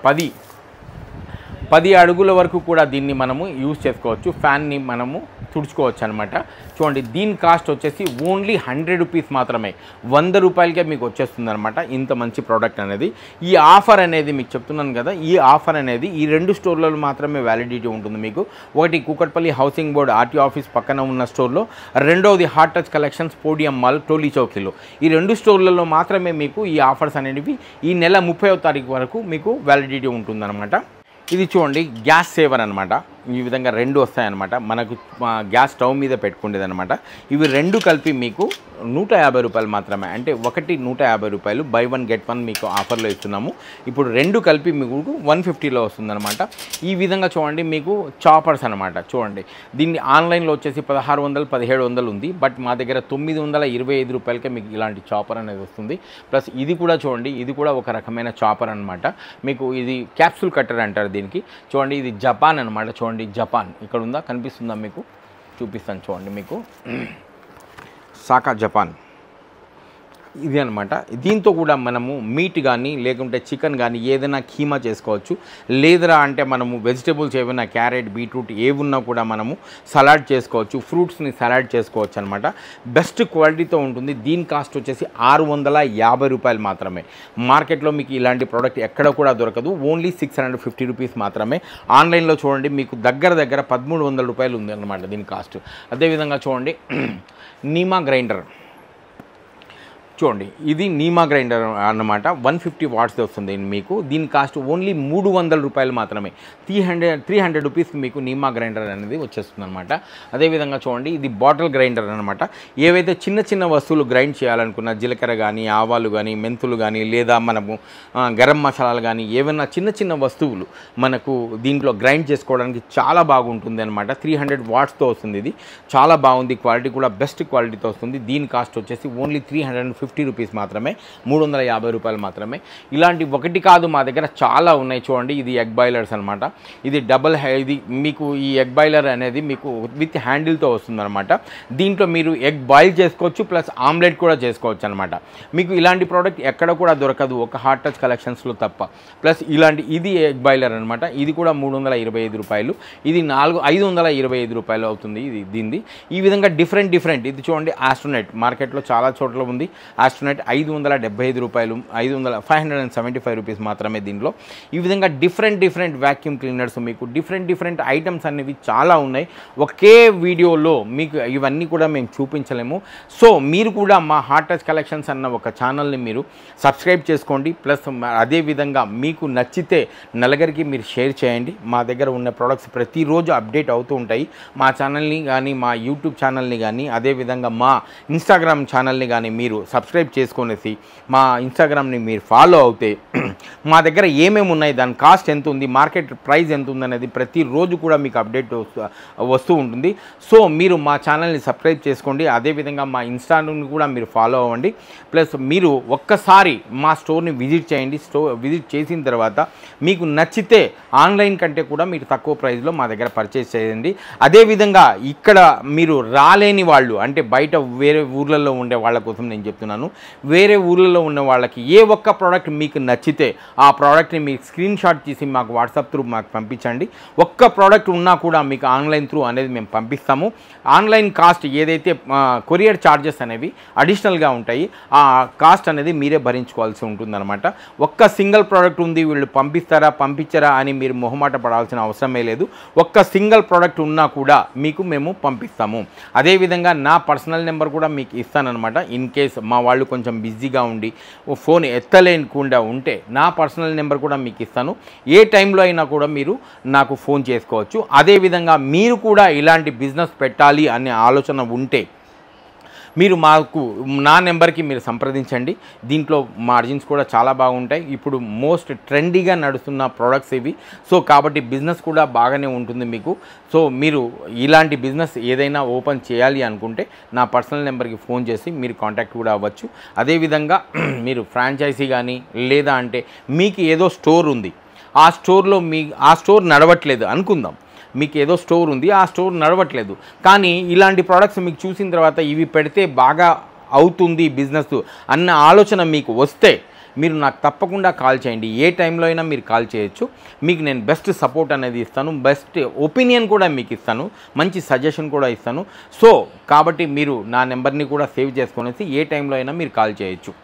10 అడుగుల వరకు కూడా దీన్ని మనము యూజ్ చేసుకోవచ్చు. ఫ్యాన్ని మనము తుడుచుకోవచ్చు అనమాట. చూడండి, దీని కాస్ట్ వచ్చేసి ఓన్లీ 100 రూపీస్ మాత్రమే. 100 రూపాయలకే మీకు వచ్చేస్తుంది అనమాట ఇంత మంచి ప్రోడక్ట్ అనేది. ఈ ఆఫర్ అనేది మీకు చెప్తున్నాను కదా, ఈ ఆఫర్ అనేది ఈ 2 స్టోర్లలో మాత్రమే వ్యాలిడిటీ ఉంటుంది మీకు. ఒకటి Kukatpally housing board RT office పక్కన ఉన్న స్టోర్లో, రెండవది heart touch collections podium mall Toli చౌకీలో. ఈ 2 స్టోర్లలో మాత్రమే మీకు ఈ ఆఫర్స్ అనేవి ఈ నెల 30వ తారీఖు వరకు మీకు వ్యాలిడిటీ ఉంటుందన్నమాట. ఇది చూడండి, గ్యాస్ సేవర్ అనమాట. ఈ విధంగా 2 వస్తాయన్నమాట. మనకు గ్యాస్ స్టవ్ మీద పెట్టుకునేది అనమాట. ఇవి 2 కలిపి మీకు 150 రూపాయలు మాత్రమే. అంటే ఒకటి 150 రూపాయలు, బై 1 గెట్ 1 మీకు ఆఫర్లో ఇస్తున్నాము. ఇప్పుడు 2 కలిపి మీకు 150లో వస్తుందన్నమాట. ఈ విధంగా చూడండి, మీకు చాపర్స్ అనమాట. చూడండి, దీన్ని ఆన్లైన్లో వచ్చేసి 1600 1700 ఉంది. బట్ మా దగ్గర 925 రూపాయలకే మీకు ఇలాంటి చాపర్ అనేది వస్తుంది. ప్లస్ ఇది కూడా చూడండి, ఇది కూడా ఒక రకమైన చాపర్ అనమాట. మీకు ఇది క్యాప్సూల్ కట్టర్ అంటారు దీనికి. చూడండి, ఇది జపాన్ అనమాట. చూడండి, జపాన్ ఇక్కడ ఉందా, కనిపిస్తుందా మీకు? చూపిస్తాను చూడండి మీకు. సాకా జపాన్ ఇది అనమాట. దీంతో కూడా మనము మీట్ కానీ లేకుంటే చికెన్ కానీ ఏదైనా కీమా చేసుకోవచ్చు. లేదరా అంటే మనము వెజిటేబుల్స్ ఏమైనా క్యారెట్ బీట్రూట్ ఏమున్నా కూడా మనము సలాడ్ చేసుకోవచ్చు. ఫ్రూట్స్ని సలాడ్ చేసుకోవచ్చు అనమాట. బెస్ట్ క్వాలిటీతో ఉంటుంది. దీని కాస్ట్ వచ్చేసి 650 రూపాయలు మాత్రమే. మార్కెట్లో మీకు ఇలాంటి ప్రోడక్ట్ ఎక్కడ కూడా దొరకదు. ఓన్లీ 650 రూపీస్ మాత్రమే. ఆన్లైన్లో చూడండి, మీకు దగ్గర 1300 రూపాయలు ఉంది అనమాట దీని కాస్ట్. అదేవిధంగా చూడండి, నీమా గ్రైండర్. చూడండి, ఇది నీమా గ్రైండర్ అన్నమాట. 150 వాట్స్ వస్తుంది మీకు. దీని కాస్ట్ ఓన్లీ 300 రూపాయలు మాత్రమే. 300 రూపీస్ మీకు నీమా గ్రైండర్ అనేది వచ్చేస్తుంది అనమాట. అదేవిధంగా చూడండి, ఇది బాటిల్ గ్రైండర్ అనమాట. ఏవైతే చిన్న చిన్న వస్తువులు గ్రైండ్ చేయాలనుకున్న జీలకర్ర కానీ ఆవాలు కానీ మెంతులు కానీ లేదా మనము గరం మసాలాలు కానీ ఏమైనా చిన్న చిన్న వస్తువులు మనకు దీంట్లో గ్రైండ్ చేసుకోవడానికి చాలా బాగుంటుంది అనమాట. 300 వాట్స్తో వస్తుంది. ఇది చాలా బాగుంది. క్వాలిటీ కూడా బెస్ట్ క్వాలిటీతో వస్తుంది. దీని కాస్ట్ వచ్చేసి ఓన్లీ 350 రూపీస్ మాత్రమే. 350 రూపాయలు మాత్రమే. ఇలాంటి ఒకటి కాదు, మా దగ్గర చాలా ఉన్నాయి. చూడండి, ఇది ఎగ్ బాయిలర్స్ అనమాట. ఇది ఇది మీకు ఈ ఎగ్ బాయిలర్ అనేది మీకు విత్ హ్యాండిల్తో వస్తుందన్నమాట. దీంట్లో మీరు ఎగ్ బాయిల్ చేసుకోవచ్చు, ప్లస్ ఆమ్లెట్ కూడా చేసుకోవచ్చు అనమాట. మీకు ఇలాంటి ప్రోడక్ట్ ఎక్కడ కూడా దొరకదు, ఒక హార్ట్ టచ్ కలెక్షన్స్లో తప్ప. ప్లస్ ఇది ఎగ్ బాయిలర్ అనమాట. ఇది కూడా 325 రూపాయలు. ఇది 525 రూపాయలు అవుతుంది ఇది దీనిది. ఈ విధంగా డిఫరెంట్. ఇది చూడండి, ఆస్ట్రోనెట్ మార్కెట్లో చాలా చోట్ల ఉంది. ఆస్ట్రోనెట్ 575 రూపాయలు, 575 రూపీస్ మాత్రమే దీనిలో. ఈ విధంగా డిఫరెంట్ వ్యాక్యూమ్ క్లీనర్స్ మీకు డిఫరెంట్ ఐటమ్స్ అనేవి చాలా ఉన్నాయి. ఒకే వీడియోలో మీకు ఇవన్నీ కూడా మేము చూపించలేము. సో మీరు కూడా మా హార్ట్ టచ్ కలెక్షన్స్ అన్న ఒక ఛానల్ని మీరు సబ్స్క్రైబ్ చేసుకోండి. ప్లస్ అదేవిధంగా మీకు నచ్చితే నలుగురికి మీరు షేర్ చేయండి. మా దగ్గర ఉన్న ప్రోడక్ట్స్ ప్రతిరోజు అప్డేట్ అవుతూ ఉంటాయి. మా ఛానల్ని కానీ మా యూట్యూబ్ ఛానల్ని కానీ అదేవిధంగా మా ఇన్స్టాగ్రామ్ ఛానల్ని కానీ మీరు సబ్స్క్రైబ్ చేసుకునేసి మా ఇన్స్టాగ్రామ్ని మీరు ఫాలో అవుతే మా దగ్గర ఏమేమి ఉన్నాయి, దాని కాస్ట్ ఎంత ఉంది, మార్కెట్ ప్రైస్ ఎంత ఉంది అనేది ప్రతిరోజు కూడా మీకు అప్డేట్ వస్తూ ఉంటుంది. సో మీరు మా ఛానల్ని సబ్స్క్రైబ్ చేసుకోండి. అదేవిధంగా మా ఇన్స్టాగ్రామ్ని కూడా మీరు ఫాలో అవ్వండి. ప్లస్ మీరు ఒక్కసారి మా స్టోర్ని విజిట్ చేయండి. విజిట్ చేసిన తర్వాత మీకు నచ్చితే ఆన్లైన్ కంటే కూడా మీరు తక్కువ ప్రైస్లో మా దగ్గర పర్చేస్ చేయండి. అదేవిధంగా ఇక్కడ మీరు రాలేని వాళ్ళు అంటే బయట వేరే ఊర్లలో ఉండే వాళ్ళ కోసం నేను చెప్తున్నాను. చెప్తున్నాను. వేరే ఊర్లలో ఉన్న వాళ్ళకి ఏ ఒక్క ప్రోడక్ట్ మీకు నచ్చితే ఆ ప్రోడక్ట్ని మీరు స్క్రీన్ షాట్ తీసి మాకు వాట్సాప్ త్రూ మాకు పంపించండి. ఒక్క ప్రోడక్ట్ ఉన్నా కూడా మీకు ఆన్లైన్ త్రూ అనేది మేము పంపిస్తాము. ఆన్లైన్ కాస్ట్ ఏదైతే కొరియర్ ఛార్జెస్ అనేవి అడిషనల్గా ఉంటాయి, ఆ కాస్ట్ అనేది మీరే భరించుకోవాల్సి ఉంటుందన్నమాట. ఒక్క సింగిల్ ప్రోడక్ట్ ఉంది వీళ్ళు పంపించరా అని మీరు మొహమాట పడాల్సిన అవసరమే లేదు. ఒక్క సింగిల్ ప్రోడక్ట్ ఉన్నా కూడా మీకు మేము పంపిస్తాము. అదేవిధంగా నా పర్సనల్ నెంబర్ కూడా మీకు ఇస్తానన్నమాట. ఇన్ కేస్ మా వాళ్ళు కొంచెం బిజీగా ఉండి ఫోన్ ఎత్తలేకుండా ఉంటే నా పర్సనల్ నెంబర్ కూడా మీకు ఇస్తాను. ఏ టైంలో అయినా కూడా మీరు నాకు ఫోన్ చేసుకోవచ్చు. అదేవిధంగా మీరు కూడా ఇలాంటి బిజినెస్ పెట్టాలి అనే ఆలోచన ఉంటే మీరు నా నెంబర్కి మీరు సంప్రదించండి. దీంట్లో మార్జిన్స్ కూడా చాలా బాగుంటాయి. ఇప్పుడు మోస్ట్ ట్రెండీగా నడుస్తున్న ప్రోడక్ట్స్ ఇవి. సో కాబట్టి బిజినెస్ కూడా బాగానే ఉంటుంది మీకు. సో మీరు ఇలాంటి బిజినెస్ ఏదైనా ఓపెన్ చేయాలి అనుకుంటే నా పర్సనల్ నెంబర్కి ఫోన్ చేసి మీరు కాంటాక్ట్ కూడా అవ్వచ్చు. అదేవిధంగా మీరు ఫ్రాంచైజీ కానీ లేదా అంటే మీకు ఏదో స్టోర్ ఉంది, ఆ స్టోర్ నడవట్లేదు అనుకుందాం. మీకు ఏదో స్టోర్ ఉంది, ఆ స్టోర్ నడవట్లేదు, కానీ ఇలాంటి ప్రోడక్ట్స్ మీకు చూసిన తర్వాత ఇవి పెడితే బాగా అవుతుంది బిజినెస్ అన్న ఆలోచన మీకు వస్తే మీరు నాకు తప్పకుండా కాల్ చేయండి. ఏ టైంలో అయినా మీరు కాల్ చేయొచ్చు. మీకు నేను బెస్ట్ సపోర్ట్ అనేది ఇస్తాను, బెస్ట్ ఒపీనియన్ కూడా మీకు ఇస్తాను, మంచి సజెషన్ కూడా ఇస్తాను. సో కాబట్టి మీరు నా నెంబర్ని కూడా సేవ్ చేసుకొనేసి ఏ టైంలో అయినా మీరు కాల్ చేయొచ్చు.